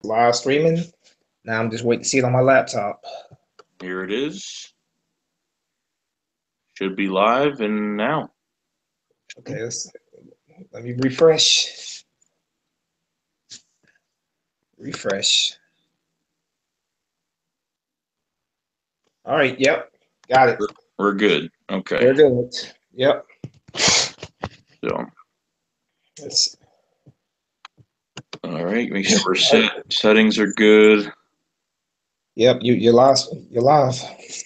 Live streaming. Now I'm just waiting to see it on my laptop. Here it is. Should be live and now. Okay, let me refresh. Refresh. All right. Yep. Got it. We're good. Okay. We're good. Yep. So, It's, all right. Make sure we're all right. set. Settings are good. Yep. You're live. You're live.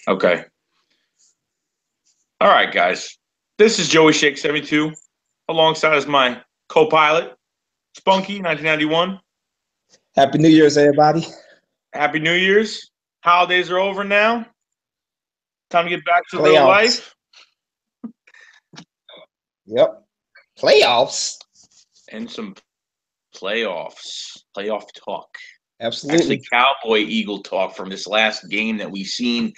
Okay. All right, guys. This is Joey Shake 72 alongside as my co-pilot, Spunky 1991. Happy New Year's, everybody. Happy New Year's. Holidays are over now. Time to get back to real Playoffs. life Yep. Playoffs. and some playoff talk. Actually, Absolutely. Cowboy Eagle talk from this last game that we've seen.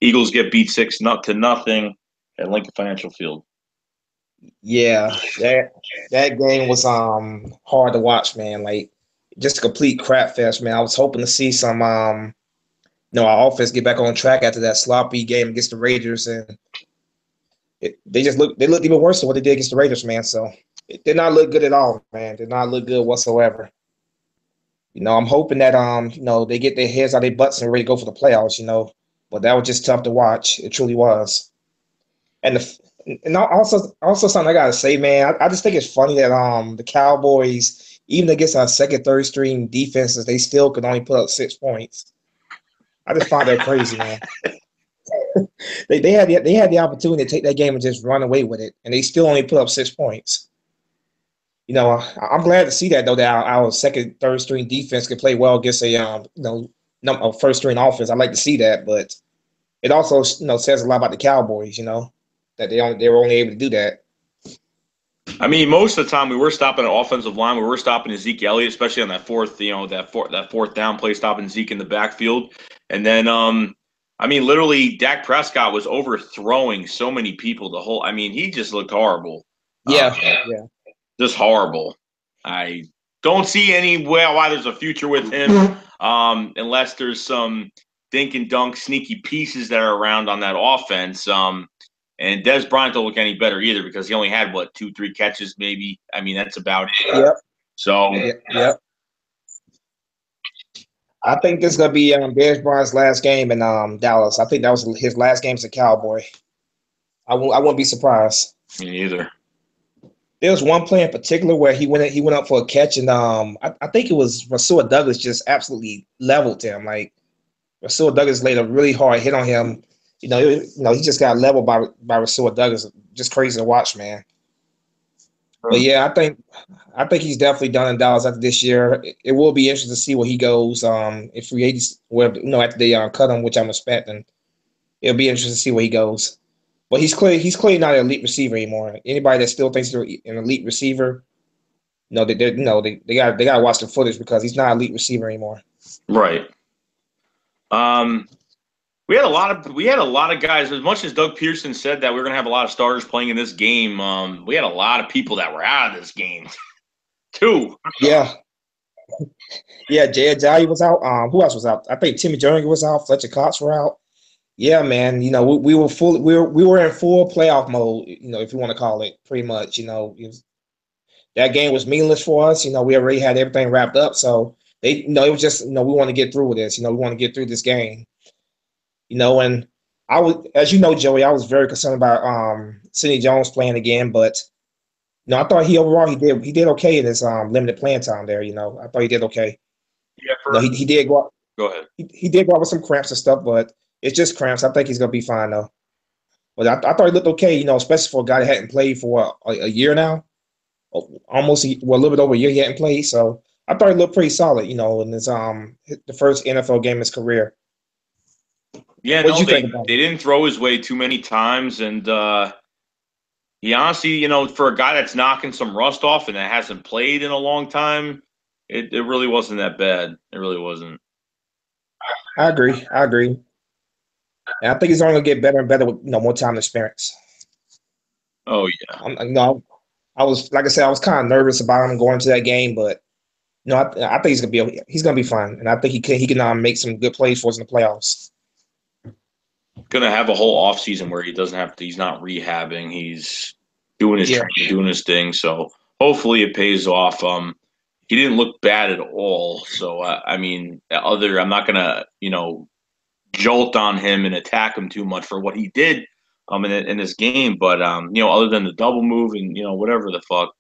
Eagles get beat 6-0 at Lincoln Financial Field. Yeah. That game was hard to watch, man. Like just a complete crap fest, man. I was hoping to see some our offense get back on track after that sloppy game against the Raiders, and they looked even worse than what they did against the Raiders, man. So it did not look good at all, man. Did not look good whatsoever. I'm hoping that they get their heads out of their butts and ready to go for the playoffs. But that was just tough to watch. It truly was. And also something I gotta say, man. I just think it's funny that the Cowboys, even against our second, third string defenses, they still could only put up 6 points. I just find that crazy, man. They had the opportunity to take that game and just run away with it, and they still only put up 6 points. I'm glad to see that though that our second, third string defense can play well against a first string offense. I like to see that, but it also says a lot about the Cowboys. That they were only able to do that. I mean, most of the time we were stopping an offensive line. We were stopping Zeke Elliott, especially on that fourth down play, stopping Zeke in the backfield. And then, I mean, literally, Dak Prescott was overthrowing so many people. I mean, he just looked horrible. Yeah, yeah, Just horrible. I don't see any way why there's a future with him, unless there's some dink and dunk sneaky pieces that are around on that offense. And Dez Bryant don't look any better either because he only had, 2, 3 catches maybe. I mean, that's about it. yep, So, yep. I think this is gonna be Dez Bryant's last game in Dallas. I think that was his last game as a Cowboy. I won't be surprised. me neither. There was one play in particular where he went up for a catch, and I think it was Rasul Douglas just absolutely leveled him. Like Rasul Douglas laid a really hard hit on him. He just got leveled by Rasul Douglas. Just crazy to watch, man. But yeah, I think he's definitely done in Dallas after this year. It will be interesting to see where he goes. If free agents, after they cut him, which I'm expecting, it'll be interesting to see where he goes. But he's clearly not an elite receiver anymore. Anybody that still thinks they're an elite receiver, they got to watch the footage because he's not an elite receiver anymore. Right. Um, we had a lot of guys. As much as Doug Pearson said that we are going to have a lot of starters playing in this game, we had a lot of people that were out of this game too. Yeah, yeah. Jay Ajayi was out. Who else was out? I think Timmy Jernigan was out. Fletcher Cox were out. Yeah, man. We were in full playoff mode. If you want to call it, pretty much. That game was meaningless for us. We already had everything wrapped up. So it was just, we want to get through with this. We want to get through this game. And I was, as you know, Joey, I was very concerned about Sidney Jones playing again, but I thought he did okay in his limited playing time there. I thought he did okay. Yeah, He did go out, go ahead. he did go out with some cramps and stuff, but it's just cramps. I think he's gonna be fine though. But I thought he looked okay. Especially for a guy that hadn't played for a year now, almost a little bit over a year he hadn't played. So I thought he looked pretty solid. In his the first NFL game in his career. Yeah, What did no, you they think about they it? didn't throw his way too many times, and he honestly, for a guy that's knocking some rust off and that hasn't played in a long time, it really wasn't that bad. It really wasn't. I agree. I agree. And I think he's only gonna get better and better with more time and experience. Oh yeah, I was like I said, I was kind of nervous about him going into that game, but No, I think he's gonna be fine, and I think he can make some good plays for us in the playoffs. Gonna have a whole off season where he doesn't have to. He's not rehabbing. He's doing his Yeah. training, doing his thing. So hopefully it pays off. He didn't look bad at all. So I mean, I'm not gonna jolt on him and attack him too much for what he did in this game. But other than the double move and whatever the fuck,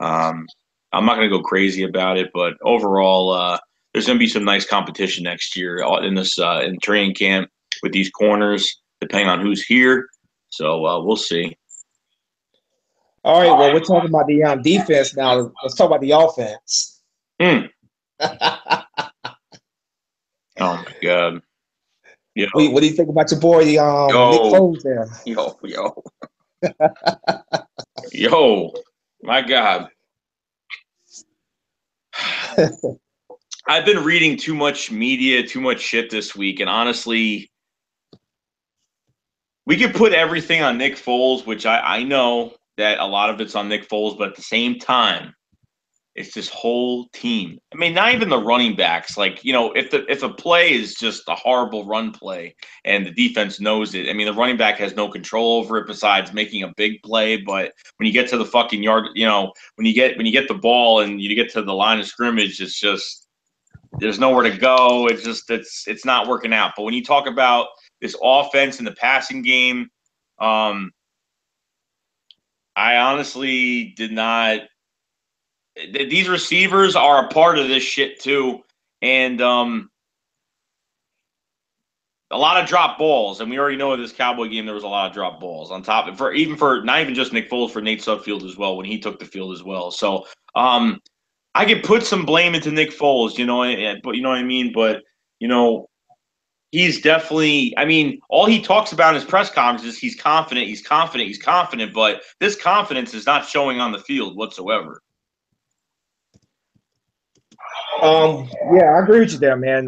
I'm not gonna go crazy about it. But overall, there's gonna be some nice competition next year in this in training camp with these corners, depending on who's here. So we'll see. All right. Well, we're talking about the defense now. Let's talk about the offense. Oh my god. Yo. What do you think about your boy, Nick Foles there? Yo, my God. I've been reading too much media, too much shit this week, and honestly, we could put everything on Nick Foles, which I know that a lot of it's on Nick Foles, but at the same time, it's this whole team. I mean, not even the running backs. Like, if a play is just a horrible run play and the defense knows it, I mean, the running back has no control over it besides making a big play. But when you get to the fucking yard, when you get the ball and you get to the line of scrimmage, it's just there's nowhere to go. It's not working out. But when you talk about this offense and the passing game, I honestly did not. These receivers are a part of this shit too, and a lot of drop balls. And we already know in this Cowboy game there was a lot of drop balls on top for not even just Nick Foles, for Nate Sudfeld as well when he took the field as well. So I could put some blame into Nick Foles, but you know what I mean. But he's definitely. I mean, all he talks about in his press conferences is he's confident, he's confident, he's confident. But this confidence is not showing on the field whatsoever. Yeah, I agree with you there, man.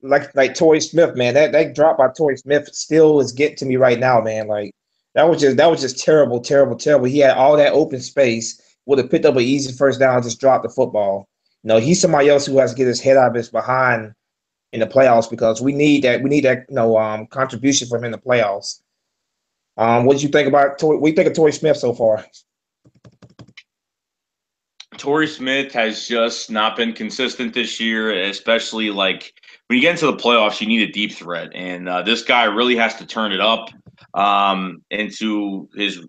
Like Torrey Smith, man, that drop by Torrey Smith still is getting to me right now, man. Like that was just terrible, terrible, terrible. He had all that open space, would have picked up an easy first down, just dropped the football. No, he's somebody else who has to get his head out of his behind in the playoffs because we need that contribution from him in the playoffs. What did you think about what do you think of Torrey Smith so far? Torrey Smith has just not been consistent this year, especially like when you get into the playoffs, you need a deep threat, and this guy really has to turn it up into his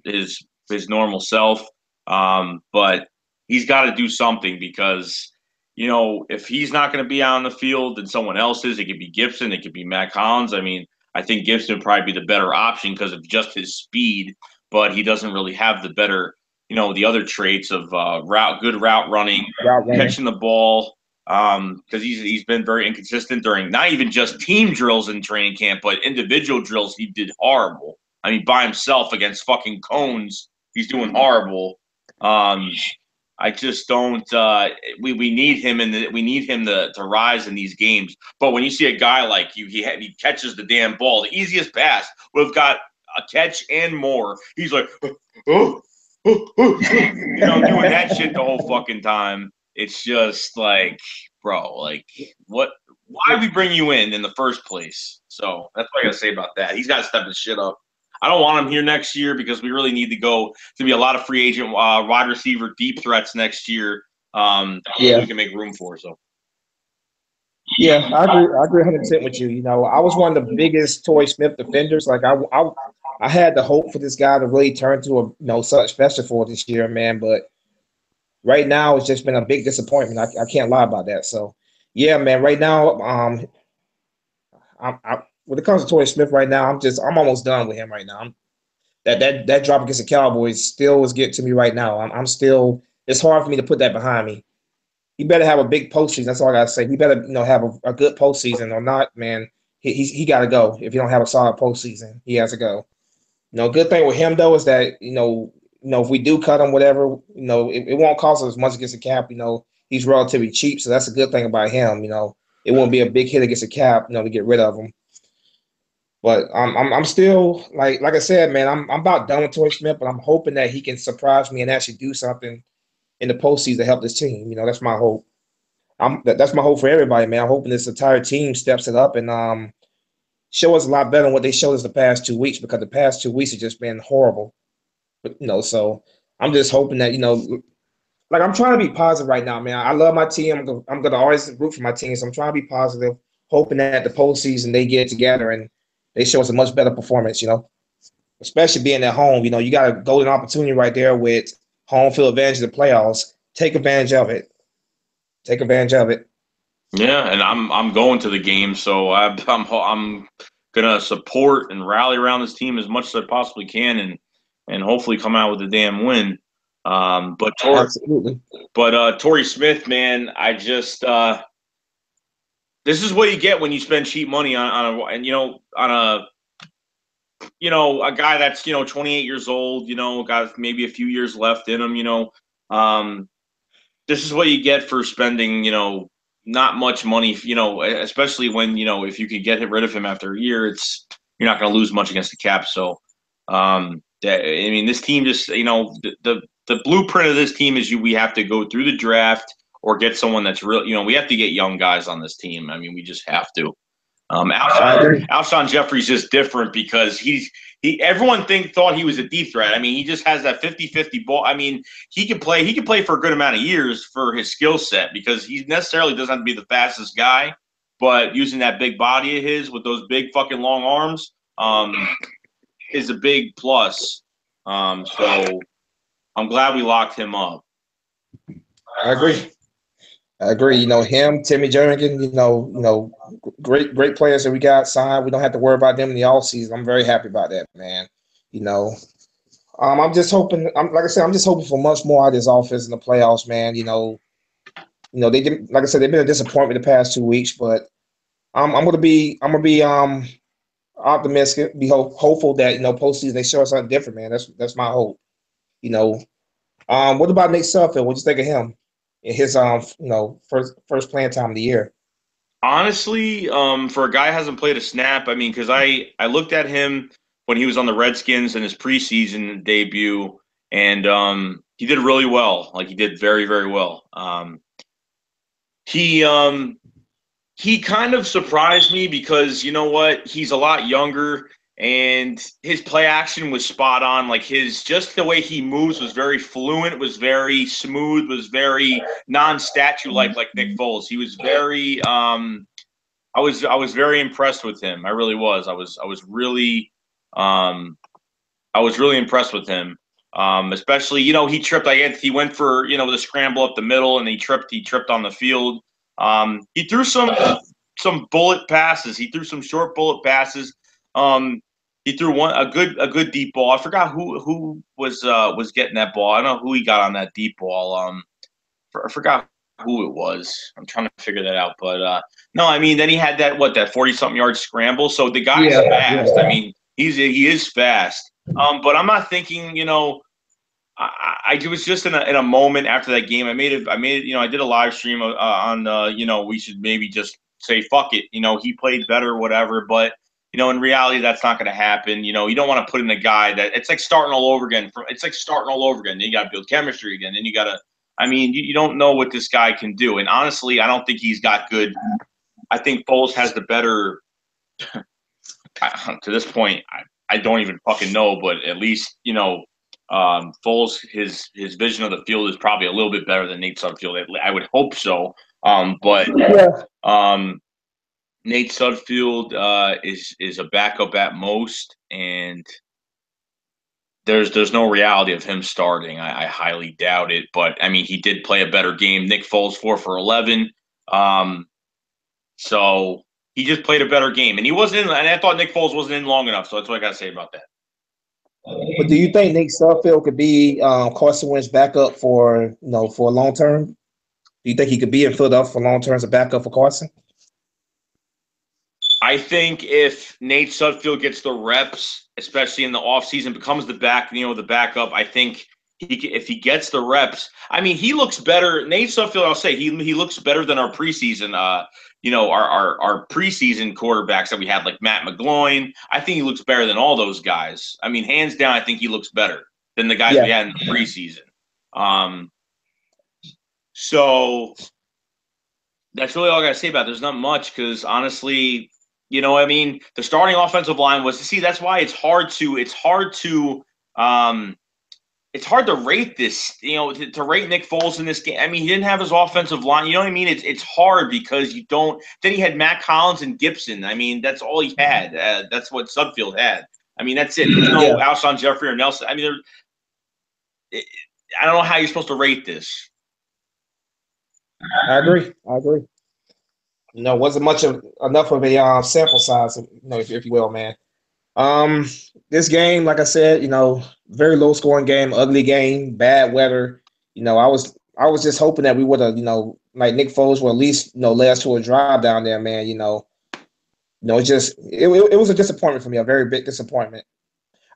normal self. But he's got to do something because if he's not going to be out on the field, then someone else is. It could be Gibson, it could be Mac Hollins. I mean, I think Gibson would probably be the better option because of just his speed, but he doesn't really have the better. The other traits of good route running, catching the ball, because he's been very inconsistent during not even just team drills in training camp, but individual drills. He did horrible. I mean, by himself against fucking cones, he's doing horrible. I just don't. We need him we need him to rise in these games. But when you see a guy like he catches the damn ball, the easiest pass would have got a catch and more. He's like, oh. Doing that shit the whole fucking time. It's just like, bro, like what? Why we bring you in the first place? So that's what I gotta say about that. He's got to step his shit up. I don't want him here next year because we really need to go. To be a lot of free agent wide receiver deep threats next year. We can make room for. So. Yeah, I agree 100% with you. I was one of the biggest Torrey Smith defenders. Like I had the hope for this guy to really turn to a such special for this year, man. But right now, it's just been a big disappointment. I can't lie about that. So, yeah, man. Right now, when it comes to Torrey Smith, right now, I'm almost done with him right now. That drop against the Cowboys still is getting to me right now. I'm still. It's hard for me to put that behind me. He better have a big postseason. That's all I gotta say. He better have a good postseason or not, man. He got to go. If you don't have a solid postseason, he has to go. Good thing with him though is that if we do cut him, whatever, it won't cost us as much against the cap. He's relatively cheap, so that's a good thing about him. It won't be a big hit against the cap, to get rid of him. But I'm still like I said, man. I'm about done with Torrey Smith, but I'm hoping that he can surprise me and actually do something in the postseason to help this team. That's my hope. That's my hope for everybody, man. I'm hoping this entire team steps it up and show us a lot better than what they showed us the past 2 weeks, because the past 2 weeks have just been horrible. But so I'm just hoping that like I'm trying to be positive right now, man. I love my team. I'm gonna always root for my team, so I'm trying to be positive, hoping that the postseason they get together and they show us a much better performance. Especially being at home. You got a golden opportunity right there with home field advantage of the playoffs. Take advantage of it. Take advantage of it. Yeah, and I'm going to the game, so I'm gonna support and rally around this team as much as I possibly can, and hopefully come out with a damn win. Absolutely. But Torrey Smith, man, I just this is what you get when you spend cheap money on a guy that's 28 years old, got maybe a few years left in him. This is what you get for spending not much money, especially when if you could get rid of him after a year, you're not going to lose much against the cap. So this team just the blueprint of this team is we have to go through the draft or get someone that's real. We have to get young guys on this team. We just have to. Alshon Jeffrey's just different because everyone thought he was a deep threat. He just has that 50-50 ball. He can play for a good amount of years for his skill set, because he necessarily doesn't have to be the fastest guy, but using that big body of his with those big fucking long arms is a big plus. So I'm glad we locked him up. I agree. Him, Timmy Jernigan, great players that we got signed. We don't have to worry about them in the offseason. I'm very happy about that, man. I'm just hoping. Like I said, I'm just hoping for much more out of this offense in the playoffs, man. They didn't. Like I said, they've been a disappointment the past 2 weeks, but I'm gonna be optimistic, be hopeful that postseason they show us something different, man. That's my hope. What about Nate Sudfeld? What do you think of him in his first playing time of the year? Honestly, for a guy who hasn't played a snap, because I looked at him when he was on the Redskins in his preseason debut, and he did really well. Like, he did very, very well. He kind of surprised me because, you know what, he's a lot younger and his play action was spot on. Like, just the way he moves was very fluent, was very smooth, was very non-statue like Nick Foles. He was very I was very impressed with him. I really was. I was really impressed with him. Especially, he tripped. He went for the scramble up the middle, and he tripped on the field. He threw some bullet passes. He threw some short bullet passes. He threw a good deep ball. I forgot who was getting that ball. I don't know who he got on that deep ball. I forgot who it was. I'm trying to figure that out. But no, then he had that 40-something yard scramble. So the guy's fast. Yeah. He is fast. But I'm not thinking. I was just in a moment after that game. I made it. I did a live stream on. We should maybe just say fuck it. He played better, whatever. But in reality, that's not going to happen. You don't want to put in a guy that it's like starting all over again. Then you got to build chemistry again. Then you got to. You don't know what this guy can do. And honestly, I don't think he's got good. I think Foles has the better. To this point, I don't even fucking know. But at least Foles, his vision of the field is probably a little bit better than Nate Sudfeld. I would hope so. But Nate Sudfeld is a backup at most, and there's no reality of him starting. I highly doubt it. But he did play a better game. Nick Foles 4 for 11. So he just played a better game, and he wasn't in. And I thought Nick Foles wasn't in long enough. So that's what I got to say about that. But do you think Nate Sudfeld could be Carson Wentz backup for for a long term? Do you think he could be in Philadelphia for long term as a backup for Carson? I think if Nate Sudfeld gets the reps, especially in the offseason, becomes the backup, I think if he gets the reps, he looks better. Nate Sudfeld, I'll say he looks better than our preseason. Our preseason quarterbacks that we had, like Matt McGloin. I think he looks better than all those guys. Hands down, I think he looks better than the guys we had in the preseason. So that's really all I got to say about it. There's not much because honestly, you know, I mean, the starting offensive line was that's why it's hard to rate this, you know, to rate Nick Foles in this game. I mean, he didn't have his offensive line. You know what I mean? It's hard because you don't. Then he had Matt Collins and Gibson. I mean, that's all he had. That's what Sudfeld had. I mean, that's it. There's no Alshon Jeffrey or Nelson. I mean, I don't know how you're supposed to rate this. I agree. You know, wasn't enough of a sample size, you know, if you will, man. This game, like I said, you know, very low scoring game, ugly game, bad weather. You know, I was just hoping that we would have, you know, like Nick Foles would at least, you know, led us to a drive down there, man. You know, it was a disappointment for me, a very big disappointment.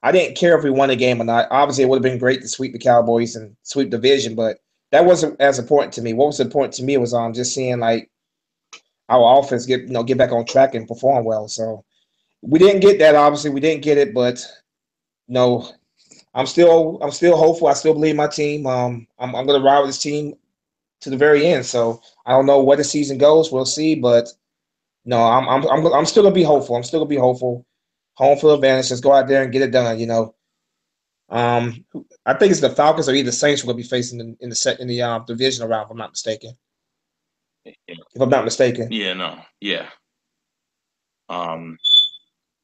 I didn't care if we won the game or not. Obviously, it would have been great to sweep the Cowboys and sweep division, but that wasn't as important to me. What was important to me was just seeing like our offense get back on track and perform well. So we didn't get that. Obviously, we didn't get it, but no, I'm still hopeful. I still believe my team. I'm going to ride with this team to the very end. So I don't know where the season goes. We'll see, but no, I'm still gonna be hopeful. I'm still gonna be hopeful. Home field advantage. Just go out there and get it done. You know. I think it's the Falcons or either Saints we're gonna be facing in the divisional round. If I'm not mistaken. If I'm not mistaken. Yeah. No. Yeah.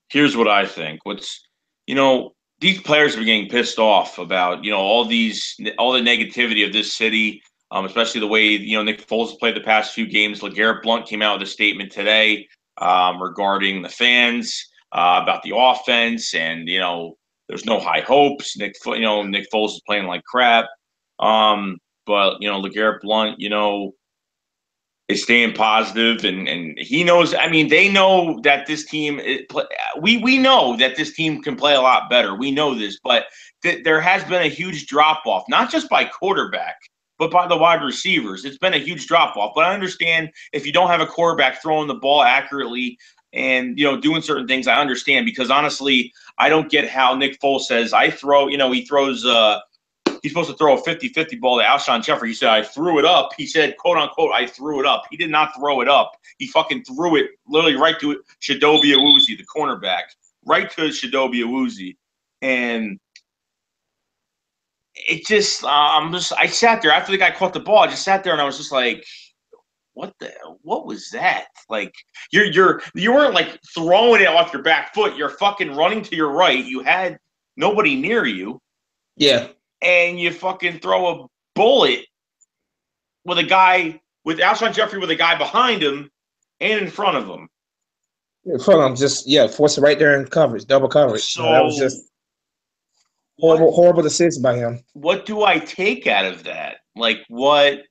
Here's what I think. These players are getting pissed off about, you know, all the negativity of this city, especially the way, you know, Nick Foles has played the past few games. LeGarrette Blount came out with a statement today regarding the fans, about the offense, and, you know, there's no high hopes. Nick Foles is playing like crap. But, you know, LeGarrette Blount, you know, is staying positive, and he knows. I mean, they know that this team. We know that this team can play a lot better. We know this, but there has been a huge drop off, not just by quarterback, but by the wide receivers. It's been a huge drop off. But I understand if you don't have a quarterback throwing the ball accurately and, you know, doing certain things. I understand, because honestly, I don't get how Nick Foles says I throw. You know, he throws. He's supposed to throw a 50-50 ball to Alshon Jeffrey. He said, I threw it up. He said, quote unquote, I threw it up. He did not throw it up. He fucking threw it literally right to Chidobe Awuzie, the cornerback, right to Chidobe Awuzie. And it just, I sat there after the guy caught the ball. I just sat there and I was just like, what was that? Like, you weren't like throwing it off your back foot. You're fucking running to your right. You had nobody near you. Yeah. And you fucking throw a bullet with Alshon Jeffrey with a guy behind him and in front of him. In front of him, just force it right there in coverage, double coverage. So that was just horrible decision by him. What do I take out of that? Like, what?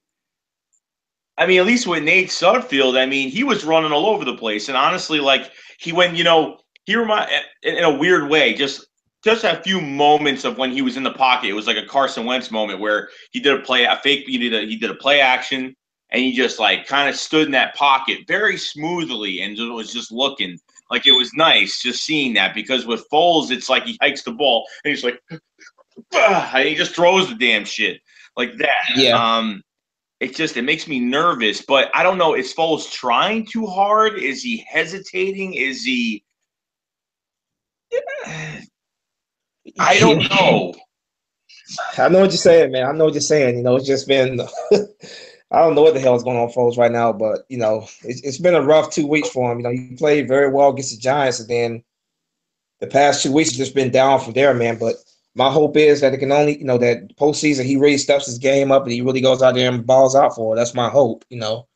I mean, at least with Nate Sudfeld, I mean, he was running all over the place, and honestly, like he went, you know, he reminded in a weird way, just a few moments of when he was in the pocket. It was like a Carson Wentz moment where he did he did a play action, and he just like kind of stood in that pocket very smoothly and was just looking like it was nice just seeing that, because with Foles, it's like he hikes the ball and he's like, and he just throws the damn shit like that. Yeah. It makes me nervous, but I don't know. Is Foles trying too hard? Is he hesitating? Is he? I don't know. I know what you're saying, man. I know what you're saying. You know, it's just been I don't know what the hell is going on, Foles, right now, but you know, it's been a rough 2 weeks for him. You know, he played very well against the Giants, and then the past 2 weeks have just been down from there, man. But my hope is that it can only, you know, that postseason he really steps his game up and he really goes out there and balls out for it. That's my hope, you know.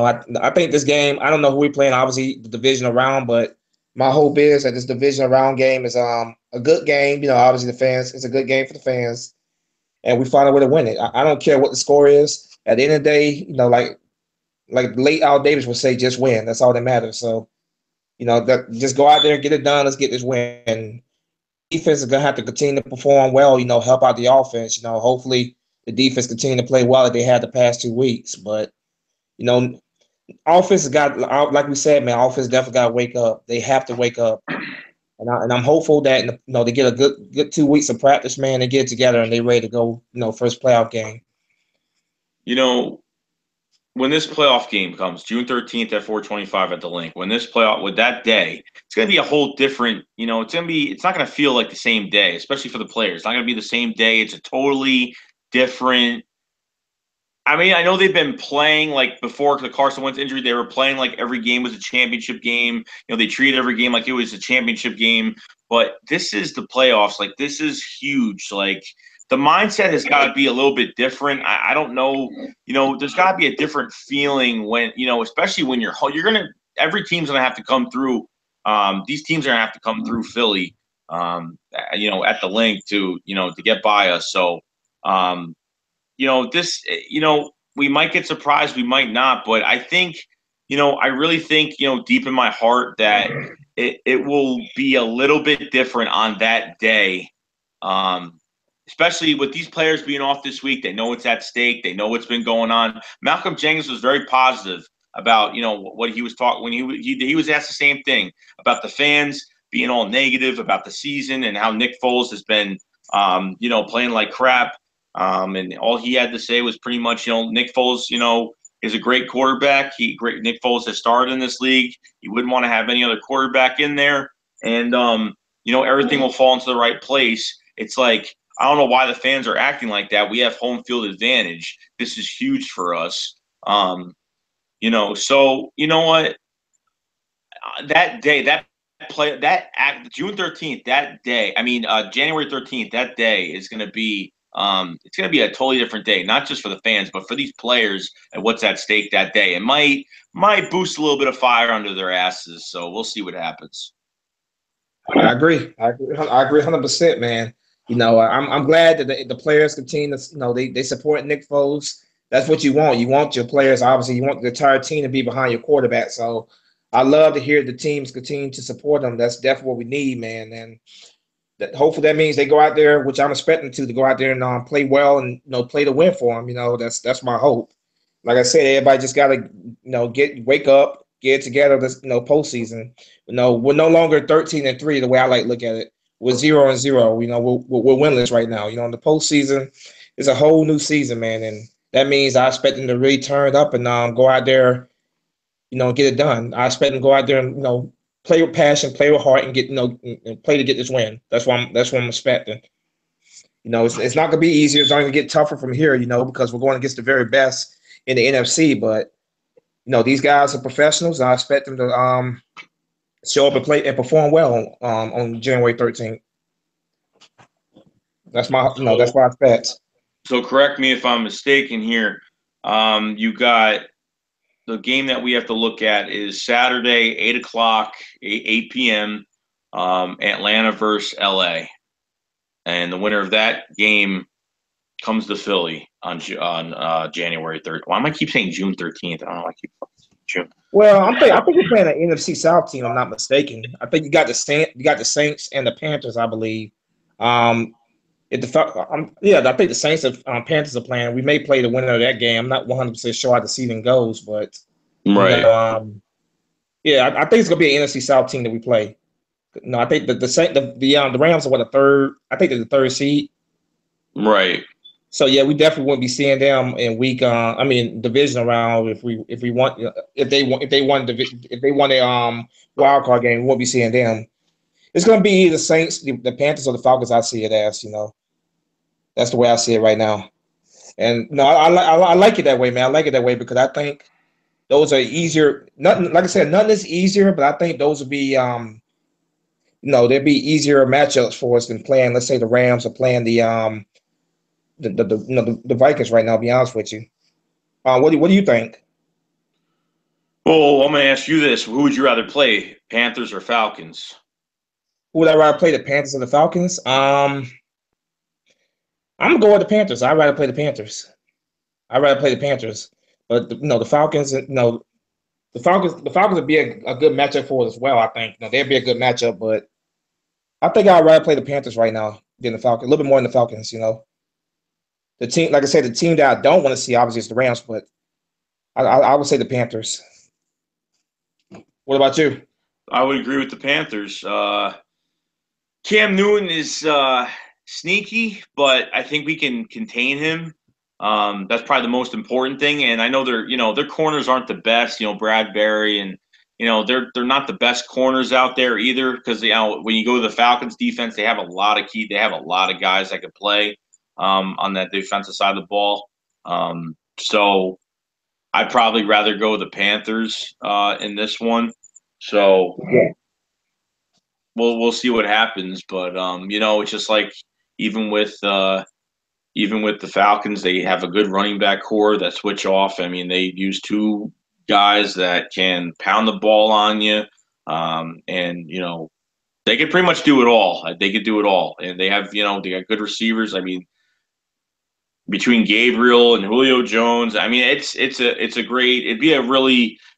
I think this game, I don't know who we're playing, obviously the divisional round, but my hope is that this divisional round game is a good game. You know, obviously it's a good game for the fans, and we find a way to win it. I don't care what the score is. At the end of the day, you know, like late Al Davis would say, just win. That's all that matters. So, you know, just go out there and get it done. Let's get this win. Defense is gonna have to continue to perform well. You know, help out the offense. You know, hopefully the defense continue to play well like they had the past 2 weeks. But you know, offense has got, like we said, man, offense definitely got to wake up. They have to wake up. And I'm hopeful that, you know, they get a good 2 weeks of practice, man. They get it together and they ready to go, you know, first playoff game. You know, when this playoff game comes, June 13th at 4:25 at the link, when this playoff with that day, it's going to be a whole different, it's not going to feel like the same day, especially for the players. It's not going to be the same day. It's a totally different. I mean, I know they've been playing like before the Carson Wentz injury, they were playing like every game was a championship game. They treated every game like it was a championship game. But this is the playoffs. Like, this is huge. Like, the mindset has got to be a little bit different. I don't know. There's got to be a different feeling when, especially when every team's going to have to come through. These teams are going to have to come through Philly, at the link to get by us. So, we might get surprised, we might not, but I think, I really think, deep in my heart that it will be a little bit different on that day. Especially with these players being off this week, they know what's at stake. They know what's been going on. Malcolm Jenkins was very positive about, what he was talking when he was asked the same thing about the fans being all negative about the season and how Nick Foles has been, playing like crap. And all he had to say was pretty much, Nick Foles, is a great quarterback. Nick Foles has started in this league. He wouldn't want to have any other quarterback in there. And, everything will fall into the right place. It's like, I don't know why the fans are acting like that. We have home field advantage. This is huge for us. So you know what? That day, June 13th, that day, January 13th, that day is going to be it's going to be a totally different day, not just for the fans, but for these players and what's at stake that day. It might boost a little bit of fire under their asses. So we'll see what happens. I agree. I agree 100%, man. I'm glad that the players continue to, they support Nick Foles. That's what you want. You want your players, obviously, you want the entire team to be behind your quarterback. So I love to hear the teams continue to support them. That's definitely what we need, man. And hopefully that means they go out there, which I'm expecting to go out there and play well and play to win for them. That's my hope. Like I said, everybody just got to wake up, get it together. This postseason. We're no longer 13-3 the way I like to look at it. We're 0-0. We're winless right now. The postseason is a whole new season, man, and that means I expect them to really turn it up and go out there, get it done. I expect them to go out there and play with passion, play with heart, and get and play to get this win. That's what I'm expecting. It's not gonna be easier. It's only gonna get tougher from here. Because we're going against the very best in the NFC. But these guys are professionals. I expect them to show up and play and perform well on January 13th. That's my that's my expect. So correct me if I'm mistaken here. You got the game that we have to look at is Saturday, 8:00, 8 p.m. Atlanta versus LA, and the winner of that game comes to Philly on January 3rd. Why am I keep saying June 13th? I don't know. I keep June. Well, I think you're playing an NFC South team. I'm not mistaken. I think you got the Saints and the Panthers, I believe. I think the Saints and Panthers are playing. We may play the winner of that game. I'm not 100% sure how the season goes, but right. I think it's gonna be an NFC South team that we play. No, I think the Rams are the third. I think they're the third seed. Right. So yeah, we definitely wouldn't be seeing them in division round if they won a wild card game, we won't be seeing them. It's gonna be the Saints, the Panthers, or the Falcons. I see it as that's the way I see it right now. And no, I like it that way, man. I like it that way because I think those are easier. Nothing, like I said, nothing is easier, but I think those would be there'd be easier matchups for us than playing. Let's say the Rams are playing the Vikings right now. To be honest with you, what do you think? Well, I'm going to ask you this: who would you rather play, Panthers or Falcons? Who would I rather play, the Panthers or the Falcons? I'm gonna go with the Panthers. I'd rather play the Panthers. But the Falcons, the Falcons would be a good matchup for us as well. I think they'd be a good matchup, but I think I'd rather play the Panthers right now than the Falcons. A little bit more than the Falcons. The team, like I said, the team that I don't want to see obviously is the Rams, but I would say the Panthers. What about you? I would agree with the Panthers. Cam Newton is sneaky, but I think we can contain him. That's probably the most important thing. And I know their corners aren't the best. Bradbury and they're not the best corners out there either because when you go to the Falcons defense, they have a lot of guys that could play on that defensive side of the ball. So I'd probably rather go with the Panthers in this one. So we'll see what happens. But it's just like even with the Falcons, they have a good running back core that switch off. I mean, they use two guys that can pound the ball on you, and they could pretty much do it all. They could do it all, and they have they got good receivers. I mean, between Gabriel and Julio Jones, I mean, it'd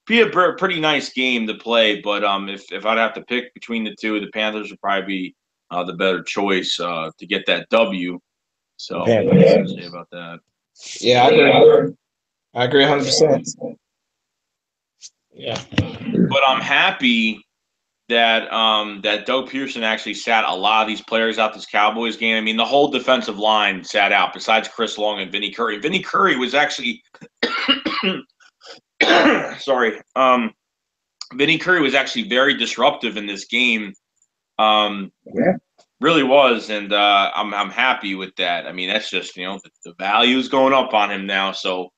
be a pretty nice game to play. But if I'd have to pick between the two, the Panthers would probably be the better choice to get that W. So what do you say about that? Yeah, I agree 100%. Yeah. But I'm happy that that Doug Pearson actually sat a lot of these players out this Cowboys game. I mean, the whole defensive line sat out besides Chris Long and Vinny Curry. Vinny Curry was actually sorry. Vinny Curry was actually very disruptive in this game. Really was, and I'm happy with that. I mean, that's just the value is going up on him now. So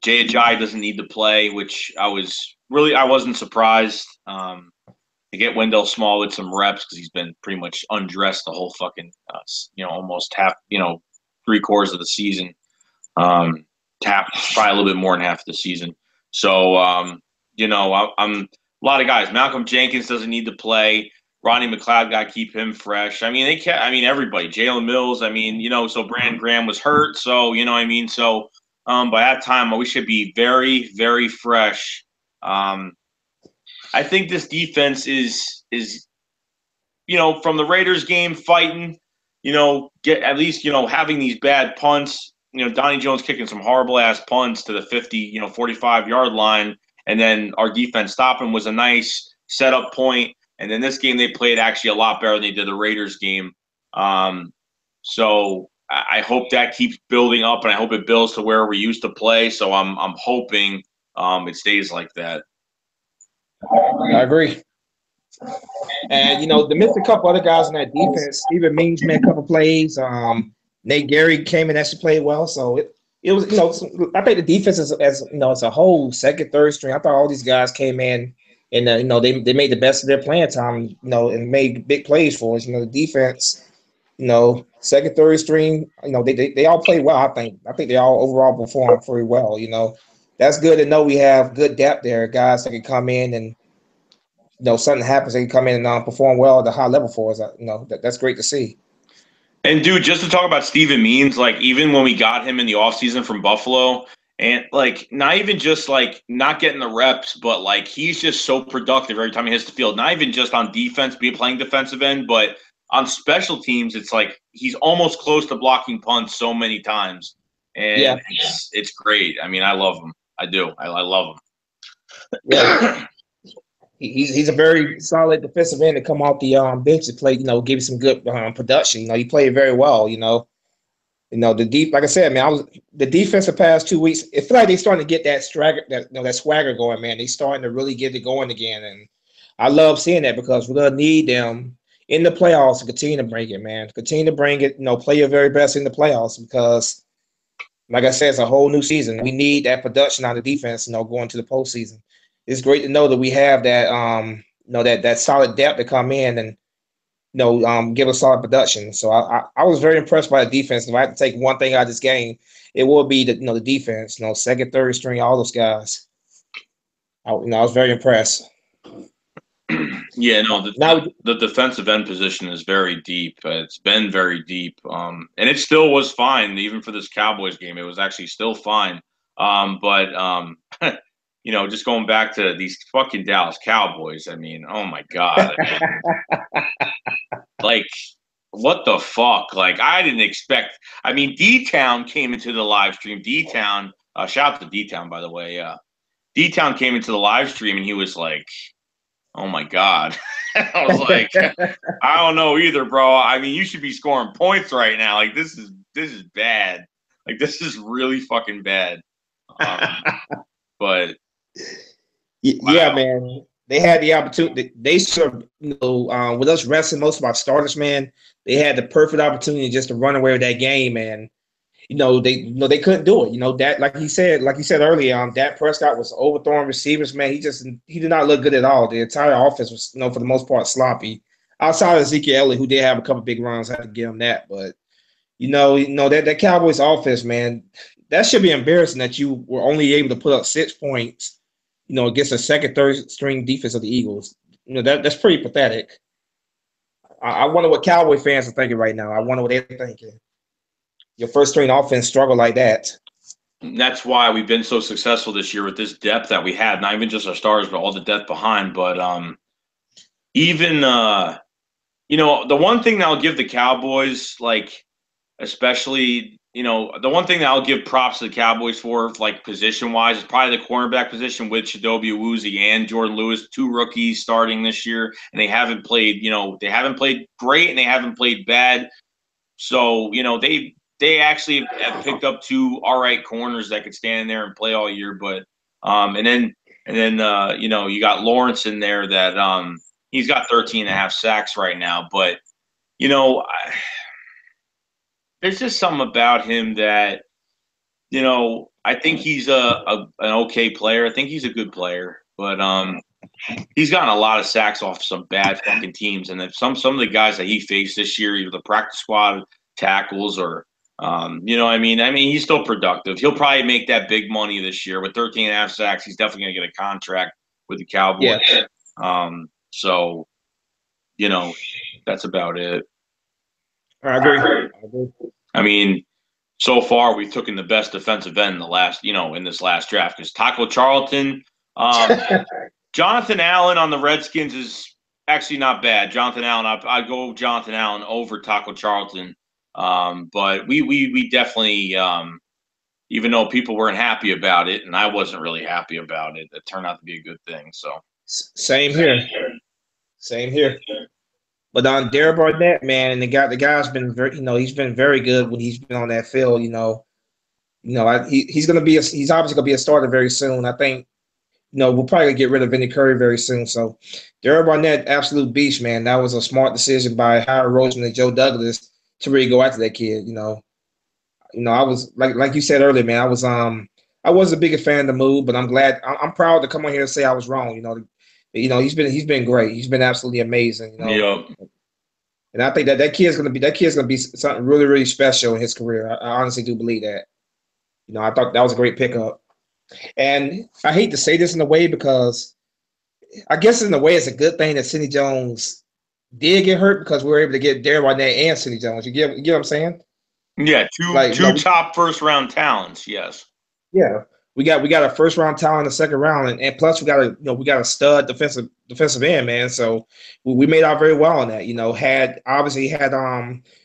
Jay Ajayi doesn't need to play, which I wasn't surprised to get Wendell Small with some reps because he's been pretty much undressed the whole fucking almost half 3/4 of the season. Tapped probably a little bit more than half of the season. So I'm a lot of guys. Malcolm Jenkins doesn't need to play. Ronnie McLeod got to keep him fresh. I mean, everybody. Jalen Mills. I mean, so Brandon Graham was hurt. So, I mean? So by that time, we should be very, very fresh. I think this defense is from the Raiders game fighting, get at least, having these bad punts, Donnie Jones kicking some horrible ass punts to the 50, 45-yard line. And then our defense stopping was a nice setup point. And then this game, they played actually a lot better than they did the Raiders game. So I hope that keeps building up, and I hope it builds to where we used to play. So I'm hoping it stays like that. I agree. And they missed a couple other guys in that defense. Steven Means made a couple plays. Nate Gary came in, actually played well. So it was I think the defense as a whole, second, third string. I thought all these guys came in. And they made the best of their playing time, and made big plays for us. The defense, second, third string, they all played well. I think they all overall performed very well. That's good to know we have good depth there, guys that can come in and something happens, they can come in and perform well at a high level for us. That's great to see. And dude, just to talk about Steven Means, like even when we got him in the offseason from Buffalo. And, not even just, not getting the reps, but, he's just so productive every time he hits the field. Not even just on defense, playing defensive end, but on special teams, it's he's almost close to blocking punts so many times. And it's great. I mean, I love him. I do. I love him. Yeah. He's a very solid defensive end to come off the bench to play, give you some good production. He played very well, like I said, man, the defense the past 2 weeks. It feels like they're starting to get that swagger going, man. They're starting to really get it going again, and I love seeing that because we're gonna need them in the playoffs to continue to bring it, man. Continue to bring it. Play your very best in the playoffs because, like I said, it's a whole new season. We need that production out of the defense, going to the postseason. It's great to know that we have that, that solid depth to come in and. Give us solid production. So I was very impressed by the defense. If I had to take one thing out of this game, it would be the defense. Second, third string, all those guys. I was very impressed. Yeah, no, the defensive end position is very deep. It's been very deep, and it still was fine even for this Cowboys game. It was actually still fine. But just going back to these fucking Dallas Cowboys. I mean, oh my God. What the fuck? I didn't expect. I mean, D-Town came into the live stream. D-Town, shout out to D-Town, by the way. D-Town came into the live stream, and he was like, oh my God. I was like, I don't know either, bro. I mean, you should be scoring points right now. This is this is bad. Like, this is really fucking bad. But Yeah, wow. man, they had the opportunity. They sort of, with us resting most of our starters, man, they had the perfect opportunity just to run away with that game, and they couldn't do it. That, like he said earlier, Dak Prescott was overthrowing receivers, man. He did not look good at all. The entire offense was, for the most part, sloppy. Outside of Ezekiel Elliott, who did have a couple big runs, I had to give him that. But that Cowboys offense, man, that should be embarrassing that you were only able to put up 6 points, against a second, third string defense of the Eagles. That's pretty pathetic. I wonder what Cowboy fans are thinking right now. I wonder what they're thinking. Your first string offense struggle like that. And that's why we've been so successful this year with this depth that we have, not even just our stars, but all the depth behind. But even the one thing that I'll give the Cowboys, like, especially, the one thing that I'll give props to the Cowboys for, like, position-wise, is probably the cornerback position with Chidobe Awuzie and Jordan Lewis, 2 rookies starting this year, and they haven't played great and they haven't played bad. So, they actually have picked up 2 all right corners that could stand there and play all year. But and then you got Lawrence in there that he's got 13.5 sacks right now. But there's just something about him that I think he's an okay player. I think he's a good player, but he's gotten a lot of sacks off some bad fucking teams, and then some of the guys that he faced this year, either the practice squad tackles or I mean, he's still productive. He'll probably make that big money this year with 13.5 sacks. He's definitely going to get a contract with the Cowboys. Yeah. So, that's about it. I agree. I mean, so far we've taken the best defensive end in this last draft, because Taco Charlton, Jonathan Allen on the Redskins is actually not bad. Jonathan Allen, I'd go Jonathan Allen over Taco Charlton. But we definitely, even though people weren't happy about it, and I wasn't really happy about it, it turned out to be a good thing. So same here. But on Derek Barnett, man, the guy's been very, he's been very good when he's been on that field. He's obviously gonna be a starter very soon. I think, we'll probably get rid of Vinny Curry very soon. So Derek Barnett, absolute beast, man. That was a smart decision by Howard Roseman and Joe Douglas to really go after that kid. I was like you said earlier, man. I wasn't a big fan of the move, but I'm glad. I'm proud to come on here and say I was wrong. He's been great. He's been absolutely amazing. Yep. And I think that kid's gonna be something really, really special in his career. I honestly do believe that. I thought that was a great pickup. And I hate to say this in a way, because I guess in a way it's a good thing that Sidney Jones did get hurt, because we were able to get Derek Barnett and Sidney Jones. You get what I'm saying? Yeah, two top first round talents. Yes. Yeah, we got a first round talent in the second round, and plus we got a stud defensive end, man. So we made out very well on that. Had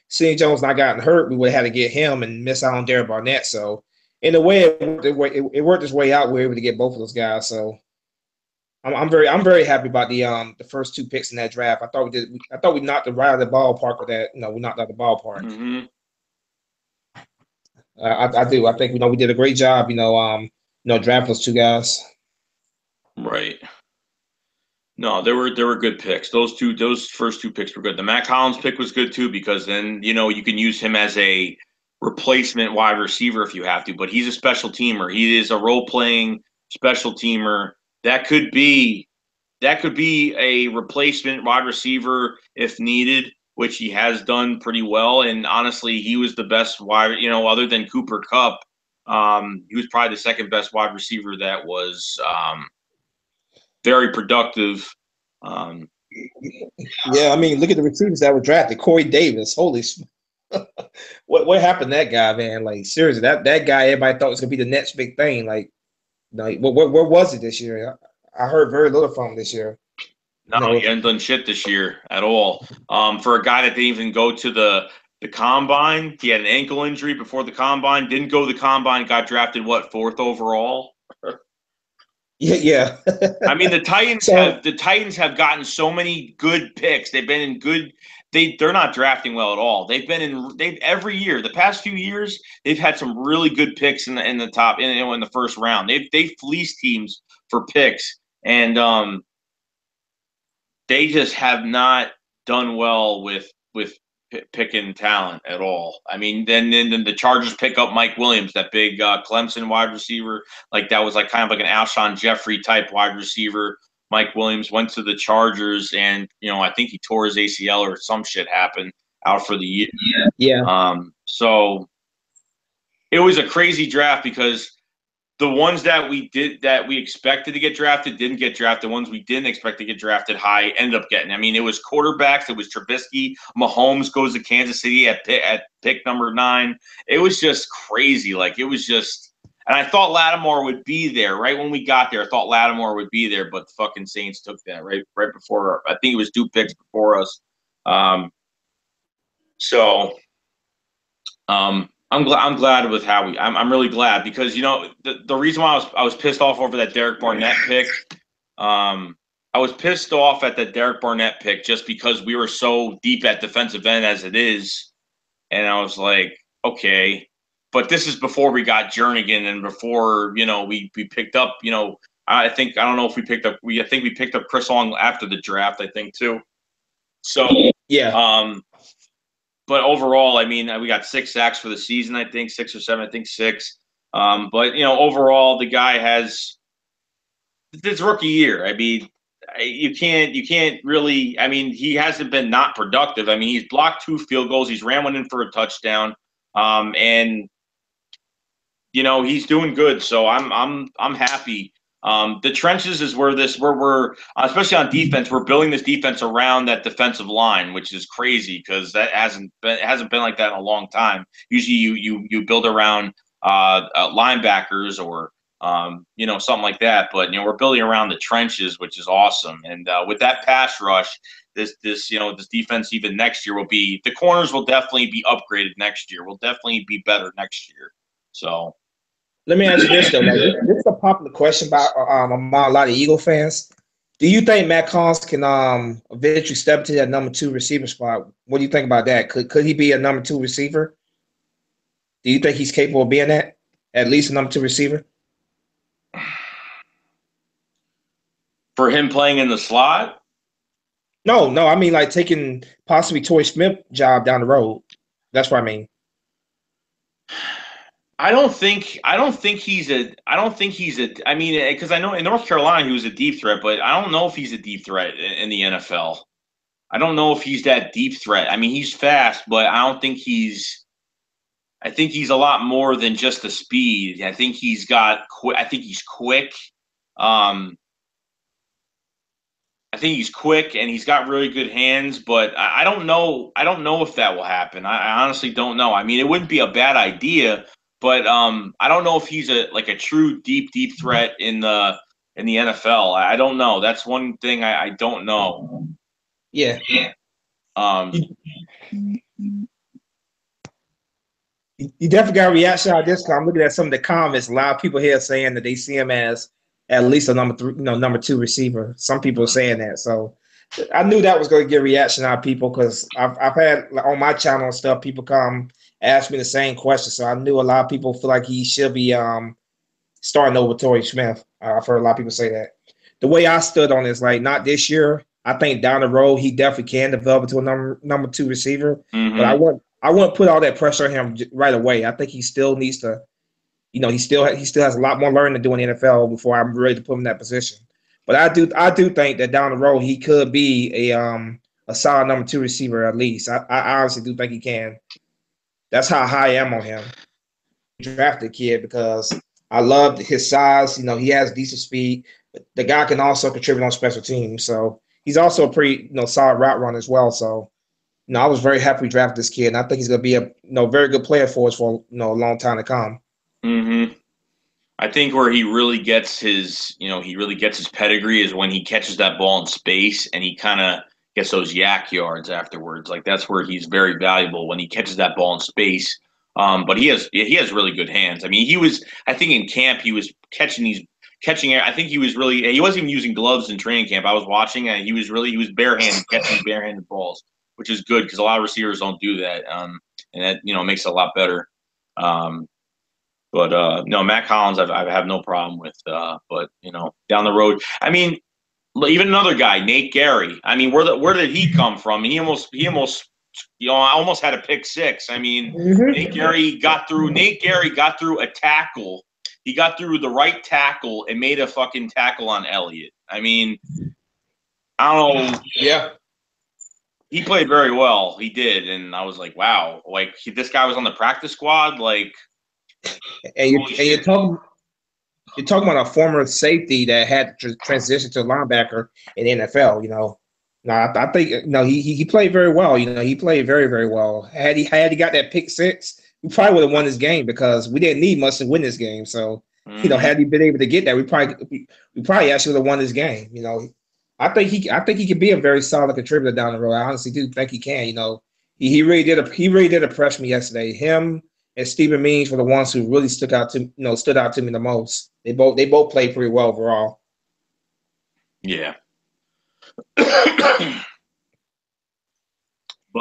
Sidney Jones not gotten hurt, we would have had to get him and miss out on Derek Barnett. So in a way, it worked its way out. We were able to get both of those guys. So I'm very happy about the first 2 picks in that draft. I thought we knocked it right out of the ballpark with that. We knocked out the ballpark. Mm-hmm. I do. I think we did a great job. Draft those 2 guys. Right. No, they were good picks. Those first 2 picks were good. The Matt Collins pick was good too, because then you can use him as a replacement wide receiver if you have to. But he's a special teamer. He is a role playing special teamer. That could be a replacement wide receiver if needed, which he has done pretty well. And honestly, he was the best wide, other than Cooper Kupp. He was probably the second best wide receiver that was very productive. Yeah, look at the receivers that were drafted. Corey Davis, holy, what happened to that guy, man? Like, seriously, that guy, everybody thought was gonna be the next big thing. Like, where was he this year? I heard very little from him this year. No, he hasn't done shit this year at all. For a guy that didn't even go to the combine, he had an ankle injury before the combine, didn't go to the combine, got drafted, 4th overall? Yeah. I mean, the Titans So have gotten so many good picks. They've been in good. They're not drafting well at all. They've every year the past few years they've had some really good picks in the top in the first round. They've fleeced teams for picks, and they just have not done well with picking talent at all. I mean, then the Chargers pick up Mike Williams, that big Clemson wide receiver. Like that was like kind of like an Alshon Jeffrey type wide receiver. Mike Williams went to the Chargers, and I think he tore his ACL or some shit happened out for the year. yeah, So it was a crazy draft because the ones that we expected to get drafted didn't get drafted. The ones we didn't expect to get drafted high ended up getting. I mean, it was quarterbacks. It was Trubisky. Mahomes goes to Kansas City at pick number 9. It was just crazy. Like it was just, and I thought Lattimore would be there right when we got there. I thought Lattimore would be there, but the fucking Saints took that right before. I think it was 2 picks before us. So. I'm glad with how I'm really glad because the reason why I was pissed off over that Derek Barnett pick. I was pissed off at the Derek Barnett pick just because we were so deep at defensive end as it is, and I was like, okay, but this is before we got Jernigan and before we picked up I don't know if we picked up I think we picked up Chris Long after the draft, I think too. So yeah. But overall, I mean, we got 6 sacks for the season, I think 6 or 7, I think 6. But overall, the guy has this rookie year. I mean, you can't really. I mean, he hasn't been not productive. I mean, he's blocked 2 field goals. He's ran one in for a touchdown, and he's doing good. So I'm happy. The trenches is where we're especially on defense, we're building this defense around that defensive line, which is crazy because that hasn't been like that in a long time. Usually you build around linebackers or something like that, but we're building around the trenches, which is awesome. And with that pass rush, this defense even next year the corners will definitely be upgraded next year. Will definitely be better next year. So. Let me ask you this though. Like, this is a popular question about among a lot of Eagle fans. Do you think Matt Collins can eventually step into that number 2 receiver spot? What do you think about that? Could he be a number 2 receiver? Do you think he's capable of being that? At least a number 2 receiver? For him playing in the slot? No. I mean, like taking possibly Torrey Smith job down the road. That's what I mean. I don't think he's a. I mean, because I know in North Carolina he was a deep threat, but I don't know if he's a deep threat in the NFL. I don't know if he's that deep threat. I mean, he's fast, but I don't think he's. I think he's a lot more than just the speed. I think he's got. I think he's quick. I think he's quick and he's got really good hands, but I don't know. I don't know if that will happen. I honestly don't know. I mean, it wouldn't be a bad idea. But I don't know if he's a true deep threat in the NFL. I don't know. That's one thing I don't know. Yeah. You definitely got a reaction out of this. I'm looking at some of the comments. A lot of people here saying that they see him as at least a number 2 receiver. Some people are saying that. So I knew that was going to get a reaction out of people because I've had on my channel and stuff, people come ask me the same question. So I knew a lot of people feel like he should be starting over Torrey Smith. I've heard a lot of people say that. The way I stood on this, like not this year. I think down the road he definitely can develop into a number 2 receiver. Mm-hmm. But I wouldn't put all that pressure on him right away. I think he still needs to, he still has a lot more learning to do in the NFL before I'm ready to put him in that position. But I do think that down the road he could be a solid number 2 receiver at least. I honestly do think he can. That's how high I am on him. Drafted kid because I loved his size. He has decent speed. But the guy can also contribute on special teams. So he's also a pretty solid route runner as well. So I was very happy we drafted this kid, and I think he's going to be a very good player for us for a long time to come. Mm-hmm. I think where he really gets his pedigree is when he catches that ball in space and he kind of gets those yak yards afterwards. Like that's where he's very valuable when he catches that ball in space. But he has really good hands. I mean, I think in camp he was catching catching it. I think he wasn't even using gloves in training camp. I was watching and he was barehanded, catching barehanded balls, which is good because a lot of receivers don't do that. And that, makes it a lot better. But no, Matt Collins, I have no problem with. But down the road, I mean, even another guy, Nate Gary. I mean, where did he come from? And he almost, I almost had a pick six. I mean, Nate Gary got through a tackle. He got through the right tackle and made a fucking tackle on Elliott. I mean, I don't know. Yeah. He played very well. He did. And I was like, wow, like this guy was on the practice squad. Like, and you're talking about a former safety that had to transition to a linebacker in the NFL, No, I think he played very well. He played very, very well. Had he got that pick six, we probably would have won this game because we didn't need much to win this game. So, had he been able to get that, we probably actually would have won this game. I think he could be a very solid contributor down the road. I honestly do think he can. He really did impress me yesterday. Him and Stephen Means were the ones who really stood out to me the most. They both played pretty well overall. Yeah.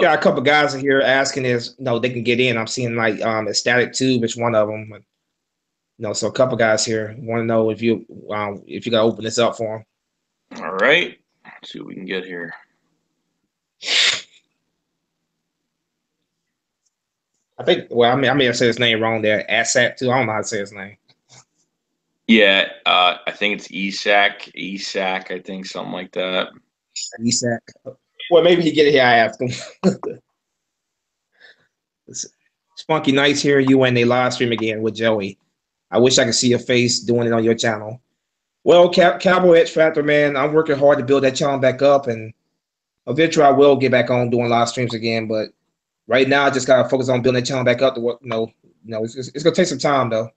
Got a couple guys in here asking if they can get in. I'm seeing like Ecstatic Tube is one of them. So a couple guys here want to know if you gotta open this up for them. All right, let's see what we can get here. I think. Well, I may have said his name wrong there. Asap too. I don't know how to say his name. Yeah, I think it's Esac. I think something like that. Esac. Well, maybe he get it here. I asked him. Spunky Nights here. You and a live stream again with Joey. I wish I could see your face doing it on your channel. Well, Cowboy X Factor, man, I'm working hard to build that channel back up, and eventually I will get back on doing live streams again. But right now, I just gotta focus on building that channel back up. To what it's gonna take some time though.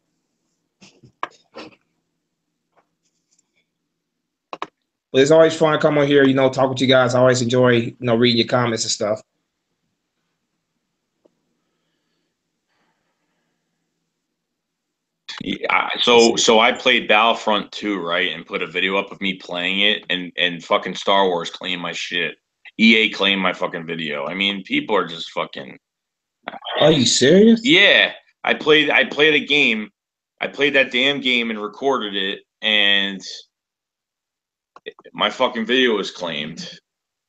But it's always fun to come on here, talk with you guys. I always enjoy, reading your comments and stuff. Yeah, so I played Battlefront 2, right, and put a video up of me playing it, and fucking Star Wars claimed my shit. EA claimed my fucking video. I mean, people are just fucking. Are you serious? Yeah, I played a game. I played that damn game and recorded it, and my fucking video was claimed.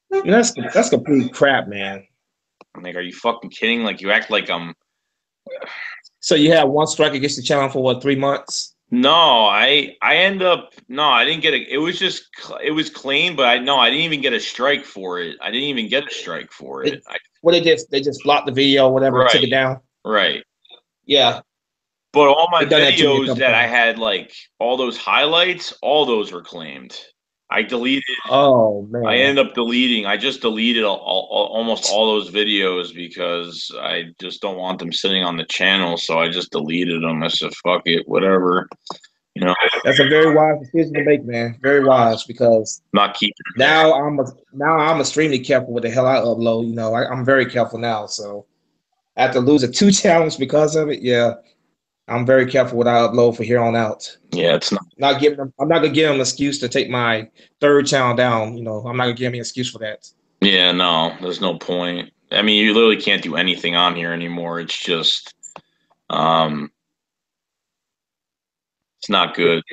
That's complete crap, man. I'm like, are you fucking kidding? Like, you act like I'm. So you had one strike against the channel for what, 3 months? No, I didn't get it. It was claimed, but I didn't even get a strike for it. I didn't even get a strike for it. They just blocked the video or whatever, right, took it down. Right. Yeah. But all my videos that I had, like all those highlights, all those were claimed. I deleted. Oh man! I ended up deleting. I just deleted almost all those videos because I just don't want them sitting on the channel. So I just deleted them. I said, "Fuck it, whatever." That's a very wise decision to make, man. Very wise, because not keeping. Now I'm extremely careful with the hell I upload. I'm very careful now. So after losing 2 channels because of it, yeah. I'm very careful what I upload for here on out. Yeah, it's I'm not gonna give them an excuse to take my 3rd channel down. I'm not gonna give me an excuse for that. Yeah, no, there's no point. I mean, you literally can't do anything on here anymore. It's just, it's not good.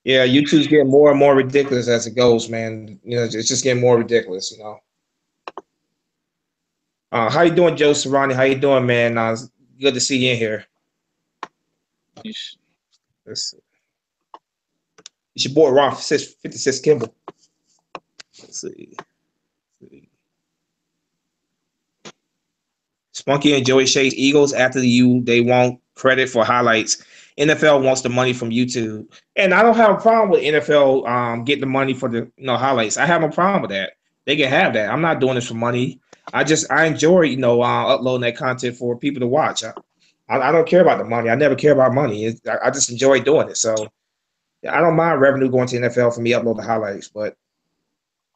Yeah, YouTube's getting more and more ridiculous as it goes, man. It's just getting more ridiculous. How you doing, Joe Serrani? How you doing, man? Good to see you in here. It's your boy Ron 56 Kimball. Let's see. Spunky and Joey Chase Eagles after they want credit for highlights. NFL wants the money from YouTube, and I don't have a problem with NFL getting the money for the highlights. I have no problem with that. They can have that. I'm not doing this for money. I enjoy uploading that content for people to watch. I don't care about the money. I never care about money. I just enjoy doing it. So I don't mind revenue going to NFL for me uploading highlights. But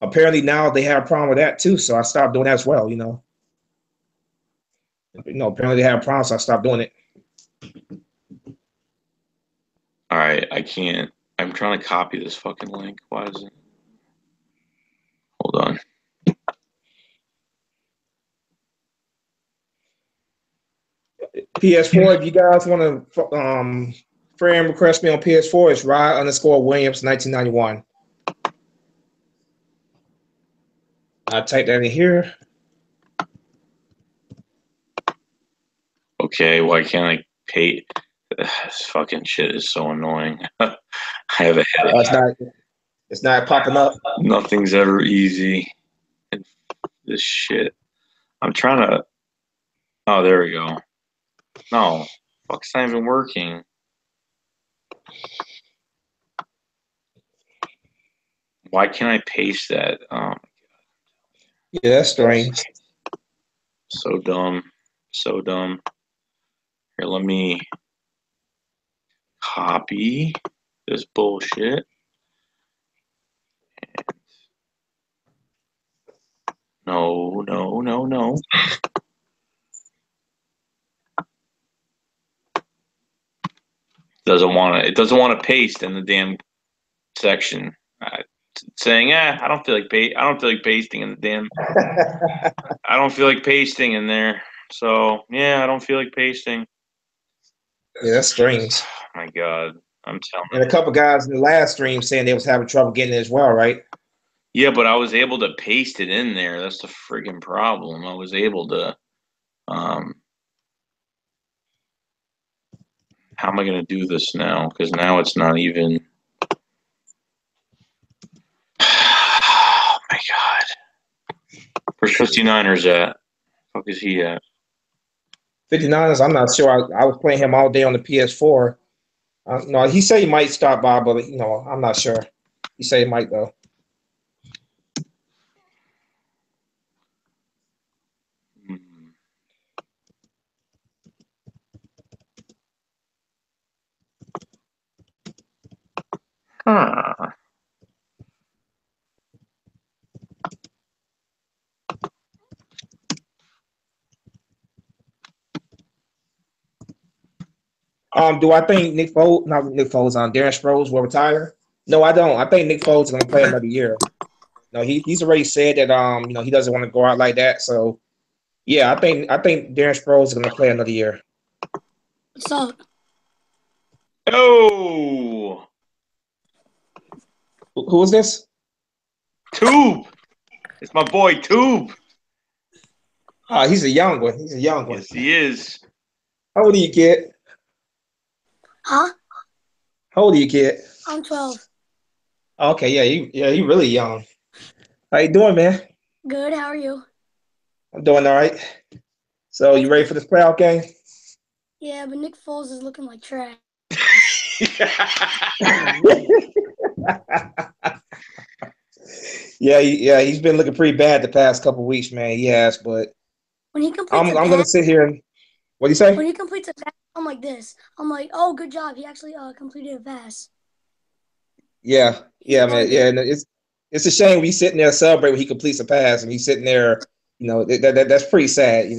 apparently now they have a problem with that too. So I stopped doing that as well. Apparently they have a problem, so I stopped doing it. All right, I can't. I'm trying to copy this fucking link. Why is it? Hold on. PS4. If you guys want to friend request me on PS4, it's Rod_Williams 1991. I type that in here. Okay, why can't I pay? This fucking shit is so annoying. I have a headache. It's not popping up. Nothing's ever easy. This shit. I'm trying to. Oh, there we go. No, fuck's not even working. Why can't I paste that? Yeah, that's strange. So dumb. So dumb. Here, let me copy this bullshit. No, no, no, no. It doesn't want to paste in the damn section. Saying, I don't feel like I don't feel like pasting in the damn. I don't feel like pasting in there. So yeah, I don't feel like pasting. Yeah, that's strange. Oh my God, I'm telling you. And a couple guys in the last stream saying they was having trouble getting it as well, right? Yeah, but I was able to paste it in there. That's the freaking problem. I was able to. How am I going to do this now? Because now it's not even. Oh my God. Where's 59ers at? Fuck is he at? 59ers, I'm not sure. I was playing him all day on the PS4. No, he said he might stop by, but I'm not sure. He said he might though. Huh. Do I think not Nick Foles, Darren Sproles will retire? No, I don't. I think Nick Foles is going to play another year. No, he's already said that he doesn't want to go out like that. So yeah, I think Darren Sproles is going to play another year. What's up? Oh, Who is this? Tube. It's my boy Tube. He's a young one. He's a young one. Yes, he is. How old do you get? Huh? How old do you get? I'm 12. Okay, yeah, he really young. How you doing, man? Good. How are you? I'm doing all right. So you ready for this playoff game? Yeah, but Nick Foles is looking like trash. Yeah, he's been looking pretty bad the past couple of weeks, man. He has, but When he completes I'm gonna sit here and what do you say? when he completes a pass, I'm like this. I'm like, oh, good job. He actually completed a pass. Yeah, man. Yeah, and it's a shame we sitting there celebrating when he completes a pass and he's sitting there. That's pretty sad.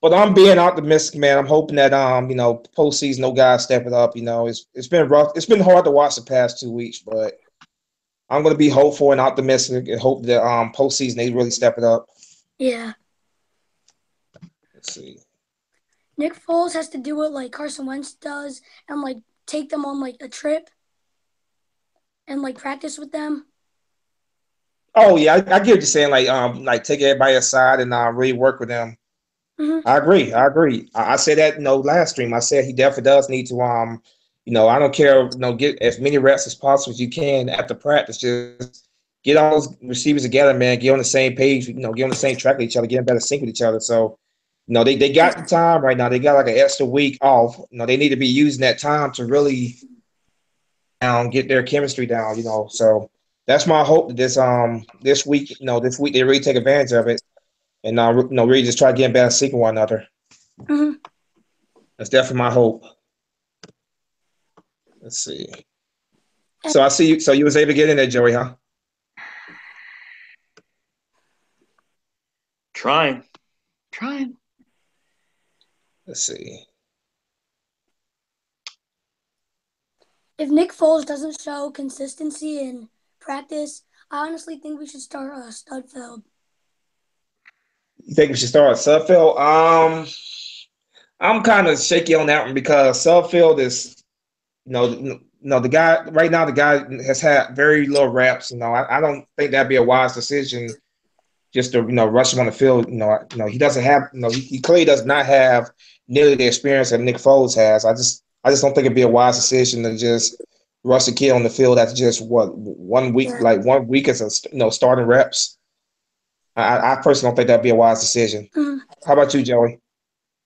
But I'm being optimistic, man. I'm hoping that postseason, no guys stepping up. It's been rough. It's been hard to watch the past 2 weeks, but I'm gonna be hopeful and optimistic and hope that postseason they really step it up. Yeah. Let's see. Nick Foles has to do what like Carson Wentz does and like take them on like a trip and like practice with them. Oh yeah, I get what you're saying. Like take everybody aside and really work with them. Mm-hmm. I agree. I said that last stream. I said he definitely does need to I don't care, get as many reps as possible as you can after practice. Just get all those receivers together, man. Get on the same page, get on the same track with each other, get in better sync with each other. So, they got the time right now. They got like an extra week off. They need to be using that time to really get their chemistry down, So that's my hope that this week, this week they really take advantage of it and really just try to get in better sync with one another. Mm-hmm. That's definitely my hope. Let's see. So I see you. So you was able to get in there, Joey, huh? Trying. Let's see. If Nick Foles doesn't show consistency in practice, I honestly think we should start Studfeld. You think we should start Sudfeld? I'm kind of shaky on that one because Sudfeld is, the guy right now. The guy has had very low reps. I don't think that'd be a wise decision just to rush him on the field. He doesn't have. He clearly does not have nearly the experience that Nick Foles has. I just don't think it'd be a wise decision to just rush a kid on the field after just what 1 week, Yeah. like 1 week as a starting reps. I personally don't think that'd be a wise decision. Mm. How about you, Joey?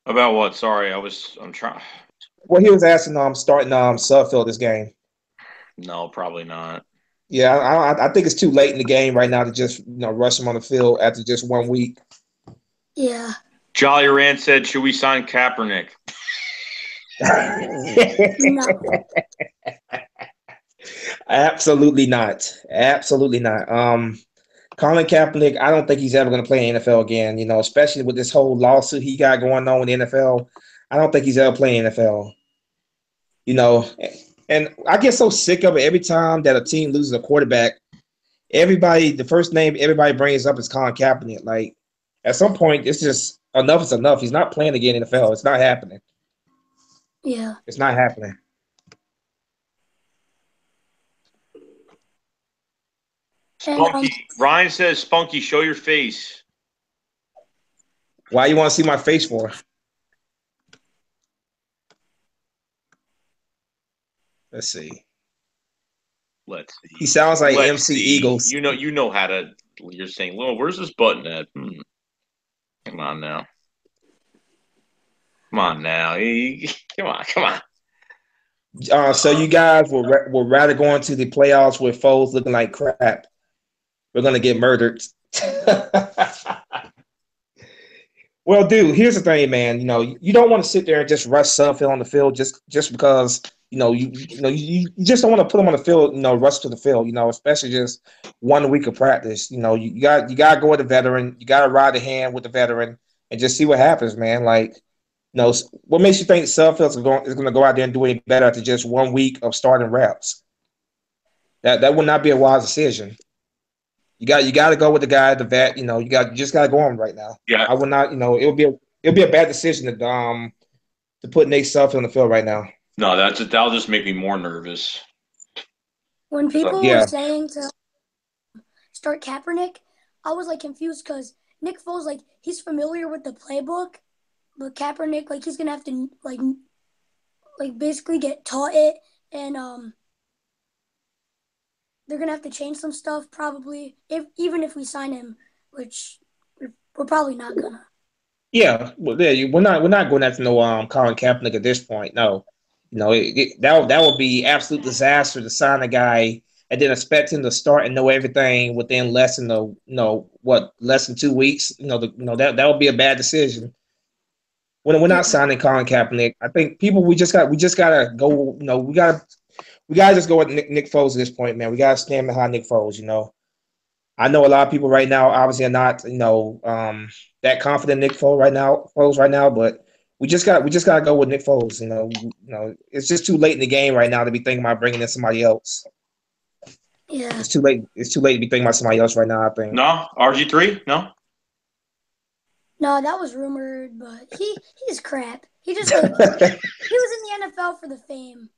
About what? Sorry, I'm trying. Well, he was asking starting Sudfeld this game. No, probably not. Yeah, I think it's too late in the game right now to just rush him on the field after just 1 week. Yeah. Jolly Rand said, "Should we sign Kaepernick?" No. Absolutely not. Absolutely not. Colin Kaepernick, I don't think he's ever going to play in the NFL again. Especially with this whole lawsuit he got going on in the NFL. I don't think he's ever playing NFL. And I get so sick of it every time that a team loses a quarterback. The first name everybody brings up is Colin Kaepernick. Like, at some point, it's just enough is enough. He's not playing again in the NFL. It's not happening. Yeah. It's not happening. And Spunky. Ryan says, "Spunky, show your face." Why you want to see my face for? Let's see. Let's see. He sounds like Let's MC see. Eagles. You know how to. You're saying, "Well, where's this button at?" Come on now. Come on now. Come on. So you guys will rather go into the playoffs with Foles looking like crap. We're gonna get murdered. Well, dude, here's the thing, man. You don't want to sit there and just rush Sudfeld on the field just because you just don't want to put him on the field. Rush to the field. Especially just 1 week of practice. You got to go with the veteran. You got to ride the hand with the veteran and just see what happens, man. Like, what makes you think Sudfeld is going to go out there and do any better after just 1 week of starting reps? That would not be a wise decision. You got to go with the guy, the vet. You just got to go on right now. Yeah. I would not. It'll be a bad decision to put Nate Sudfeld on the field right now. No, that'll just make me more nervous. when people Yeah. were saying to start Kaepernick, I was like confused because Nick Foles, like, he's familiar with the playbook, but Kaepernick, like, he's gonna have to like basically get taught it, and they're gonna have to change some stuff probably, even if we sign him, which we're probably not gonna. Yeah, well, we're not going after no Colin Kaepernick at this point. No, that would be absolute disaster to sign a guy and then expect him to start and know everything within less than less than 2 weeks. That would be a bad decision. When we're not signing Colin Kaepernick, I think we just gotta go. We gotta just go with Nick Foles at this point, man. We gotta stand behind Nick Foles. I know a lot of people right now obviously are not that confident in Nick Foles right now, but we just gotta go with Nick Foles. It's just too late in the game right now to be thinking about bringing in somebody else. Yeah. It's too late. It's too late to be thinking about somebody else right now, I think. No, RG3, no. No, that was rumored, but he's crap. He just he was in the NFL for the fame.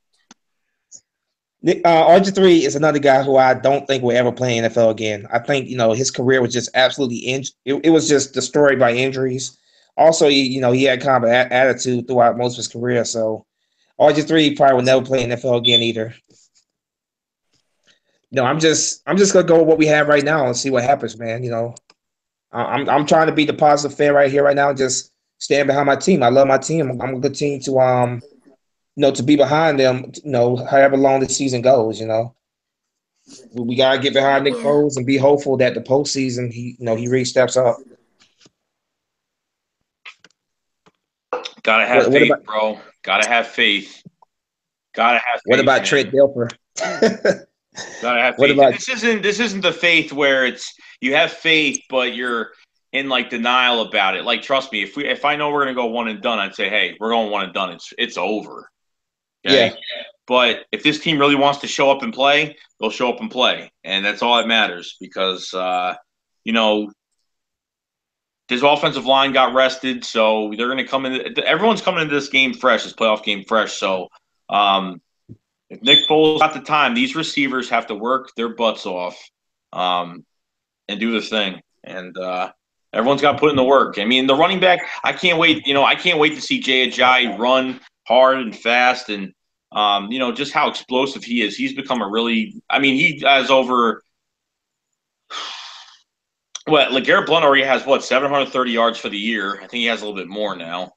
RG3 is another guy who I don't think will ever play NFL again. I think his career was just absolutely it was just destroyed by injuries. Also, he had kind of an attitude throughout most of his career. So RG3 probably will never play NFL again either. I'm just gonna go with what we have right now and see what happens, man. I'm trying to be the positive fan right here, right now, and just stand behind my team. I love my team. I'm gonna continue to to be behind them, however long the season goes. We gotta get behind Nick Foles and be hopeful that the postseason he really steps up. Gotta have faith, bro. Gotta have faith. What about Trent Dilfer? Gotta have faith. This isn't the faith where you have faith, but you're in like denial about it. Like, trust me, if I know we're gonna go one and done, I'd say, hey, we're going one and done. It's over. Okay. Yeah. But if this team really wants to show up and play, they'll show up and play. And that's all that matters because, you know, his offensive line got rested. So they're going to come in. Everyone's coming into this game fresh, this playoff game fresh. So if Nick Foles got the time, these receivers have to work their butts off and do the thing. And everyone's got to put in the work. I mean, the running back, I can't wait. You know, I can't wait to see Jay Ajayi run hard and fast and, you know, just how explosive he is. He's become a really – I mean, he has over – LeGarrette Blount already has, 730 yards for the year. I think he has a little bit more now.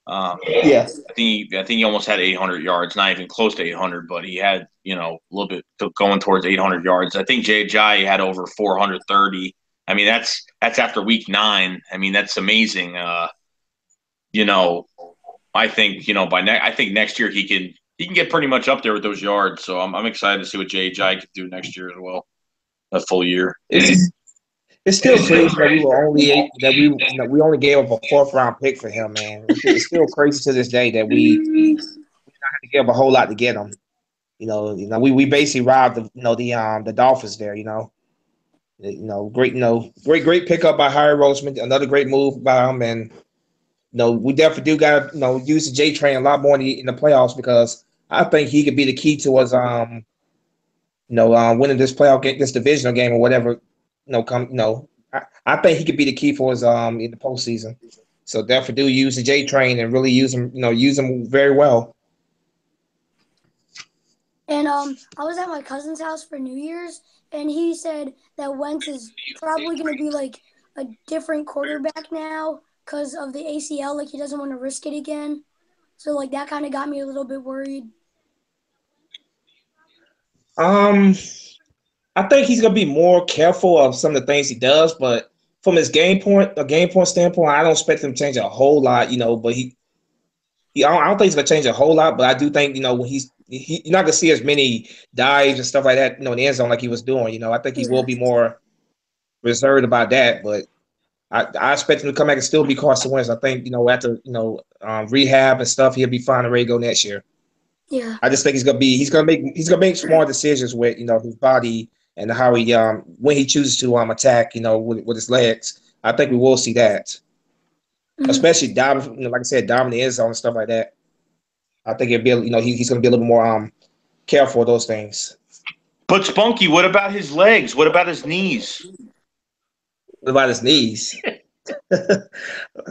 Yeah. I think he almost had 800 yards, not even close to 800, but he had, you know, a little bit going towards 800 yards. I think Jay Ajayi had over 430. I mean, that's after week 9. I mean, that's amazing. You know, I think, you know, I think next year he can get pretty much up there with those yards. So I'm excited to see what Jay Ajayi can do next year as well, a full year. It's still crazy that we only gave up a 4th-round pick for him, man. It's still crazy to this day that we had to give up a whole lot to get him. You know, we basically robbed the Dolphins there. Great pickup by Harry Roseman. Another great move by him, and we definitely do got to use the J train a lot more in the playoffs because I think he could be the key to us winning this playoff game, this divisional game or whatever. I think he could be the key for us in the postseason. So definitely do use the J train and really use him very well. And I was at my cousin's house for New Year's, and he said that Wentz is probably going to be like a different quarterback now because of the ACL. Like, he doesn't want to risk it again. So, like, that kind of got me a little bit worried. I think he's gonna be more careful of some of the things he does, but from his game point standpoint, I don't expect him to change a whole lot. But I don't think he's gonna change a whole lot. But I do think when you're not gonna see as many dives and stuff like that, in the end zone like he was doing. I think he will be more reserved about that. But I expect him to come back and still be Carson Wentz. I think after rehab and stuff, he'll be fine and ready to go next year. Yeah. I just think he's gonna make smart decisions with his body and how he when he chooses to attack with his legs. I think we will see that, especially diving, like I said, diving the end zone and stuff like that. I think it'll be he's gonna be a little more careful of those things. But Spunky, what about his legs? What about his knees? What about his knees? Like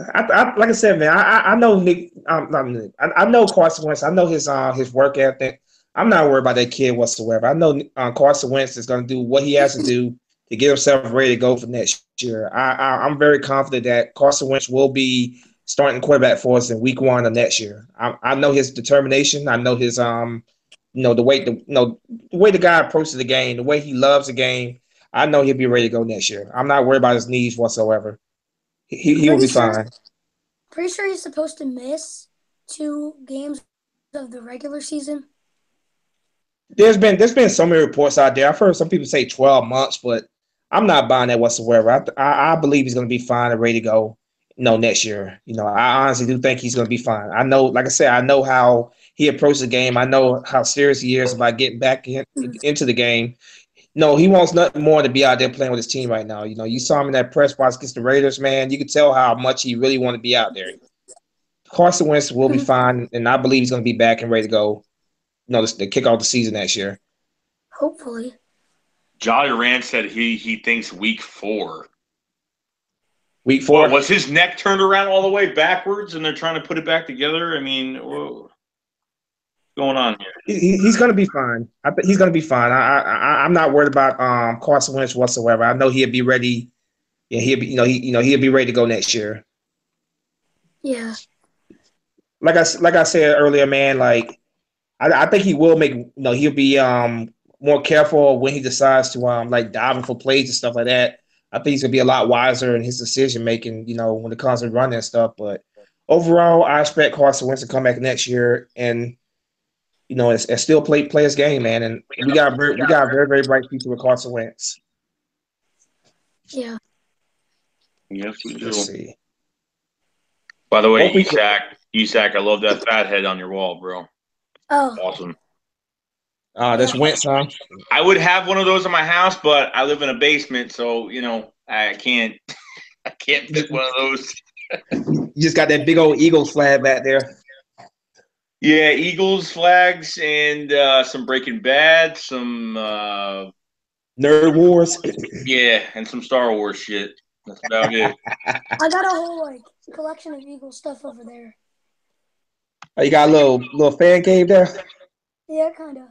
I said, man, I know Nick. I know Carson Wentz. I know his work ethic. I'm not worried about that kid whatsoever. I know Carson Wentz is going to do what he has to do to get himself ready to go for next year. I'm very confident that Carson Wentz will be starting quarterback for us in week 1 of next year. I know his determination. I know his the way the guy approaches the game, the way he loves the game. I know he'll be ready to go next year. I'm not worried about his knees whatsoever. He will be fine. Pretty sure he's supposed to miss 2 games of the regular season. There's been so many reports out there. I've heard some people say 12 months, but I'm not buying that whatsoever. I believe he's going to be fine and ready to go. Next year. I honestly do think he's going to be fine. I know, like I said, I know how he approaches the game. I know how serious he is about getting back into the game. No, he wants nothing more to be out there playing with his team right now. You saw him in that press box against the Raiders, man. You could tell how much he really wanted to be out there. Carson Wentz will be fine, and I believe he's going to be back and ready to go. To kick off the season next year. Hopefully. Jolly Rand said he thinks week 4. Week 4? Well, was his neck turned around all the way backwards, and they're trying to put it back together? I mean, what's going on here? He's going to be fine. I think he's going to be fine. I'm not worried about Carson Wentz whatsoever. I know he'll be ready. Yeah, he'll be he'll be ready to go next year. Yeah. Like I said earlier, man. Like I think he will make. He'll be more careful when he decides to like diving for plays and stuff like that. I think he's gonna be a lot wiser in his decision making. When it comes to running and stuff. But overall, I expect Carson Wentz to come back next year and and still play his game, man. And we got a very, very bright future with Carson Wentz. Yeah. Yes, we do. Let's see. By the way, Isak, I love that fat head on your wall, bro. Oh, Awesome. That's Wentz, huh? I would have one of those in my house, but I live in a basement, so I can't. I can't fit one of those. You just got that big old Eagles flag back there. Yeah, Eagles flags and some Breaking Bad, some Nerd Wars. and some Star Wars shit. That's about it. I got a whole collection of Eagle stuff over there. Oh, you got a little fan cave there? Yeah, kind of.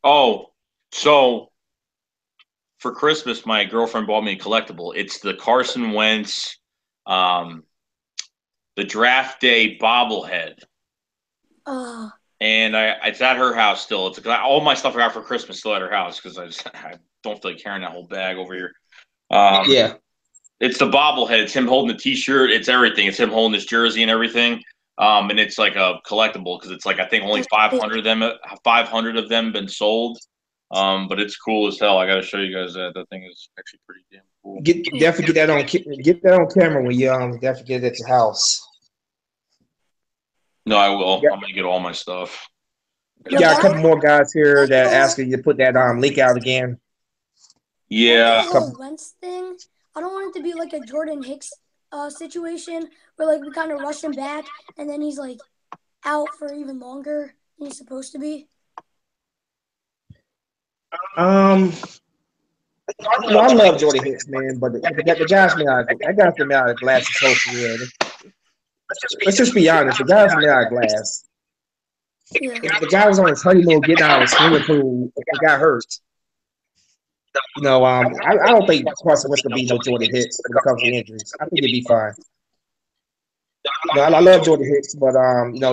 Oh, so for Christmas, my girlfriend bought me a collectible. It's the Carson Wentz, the draft day bobblehead. And it's at her house still. It's all my stuff I got for Christmas still at her house because I don't feel like carrying that whole bag over here. Yeah. It's the bobblehead. It's him holding the T-shirt. It's everything. It's him holding his jersey and everything. And it's like a collectible because it's like I think only 500 of them been sold. But it's cool as hell. I got to show you guys that. That thing is actually pretty damn cool. Definitely get that on camera when you definitely get it at your house. No, I will. Yep. I'm gonna get all my stuff. You got a couple more guys here that asking you to put that link out again. Yeah. The whole Wentz thing. I don't want it to be like a Jordan Hicks situation where we kind of rush him back and then he's out for even longer than he's supposed to be. I love Jordan Hicks, man, but the guy's made out of glass is so surreal. Let's just be honest. The guy's made out of glass. Yeah. If the guy was on his honeymoon getting out of the swimming pool, and got hurt. I don't think Carson Wentz gonna be no Jordan Hicks when it comes to injuries. I think he'd be fine. I love Jordan Hicks, but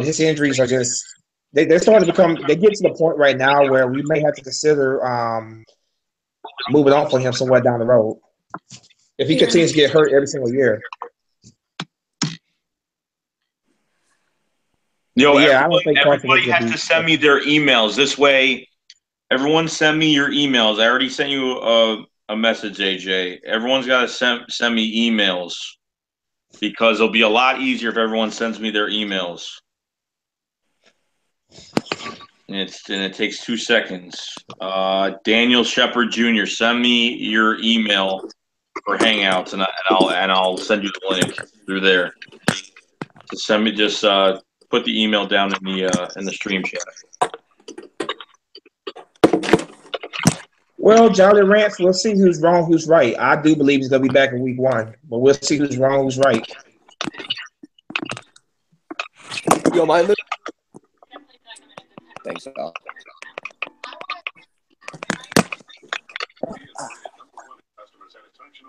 his injuries are just they're starting to become. They get to the point right now where we may have to consider moving on for him somewhere down the road if he continues to get hurt every single year. Everybody has to send me their emails. This way, everyone send me your emails. I already sent you a message, AJ. Everyone's got to send me emails because it'll be a lot easier if everyone sends me their emails. And it takes 2 seconds. Daniel Shepard Jr., send me your email for Hangouts, and I'll send you the link through there. Just put the email down in the stream chat. Well, Jolly Rants, we'll see who's wrong, who's right. I do believe he's gonna be back in week 1, but we'll see who's wrong, who's right. Yo, mind? Thanks, Al.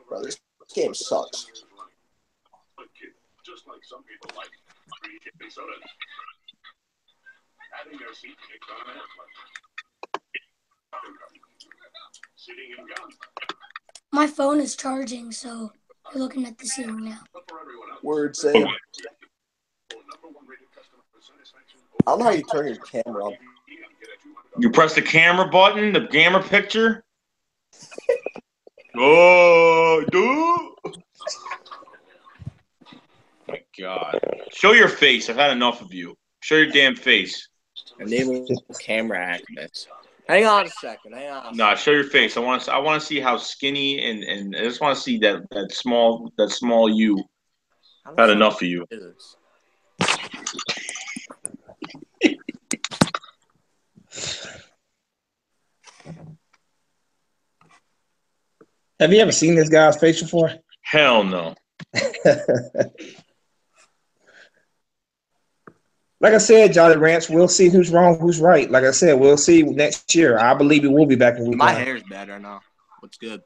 Bro, this game sucks. Just like some people like free soda. Adding their seat kicks on an My phone is charging, so you're looking at the ceiling now. Word, Sam. I don't know how you turn your camera on. You press the camera button, the camera picture. Oh, dude. My God. Show your face. I've had enough of you. Show your damn face. Enable camera access. Hang on a second. Nah, show your face. I want to see how skinny and I just want to see that small you. I've had enough of you. Have you ever seen this guy's face before? Hell no. Like I said, Jolly Ranch, we'll see who's wrong, who's right. Like I said, we'll see next year. I believe he will be back in week 1. My hair's better now. What's good?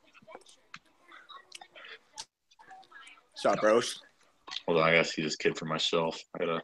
What's up, bros? Hold on, I gotta see this kid for myself. I gotta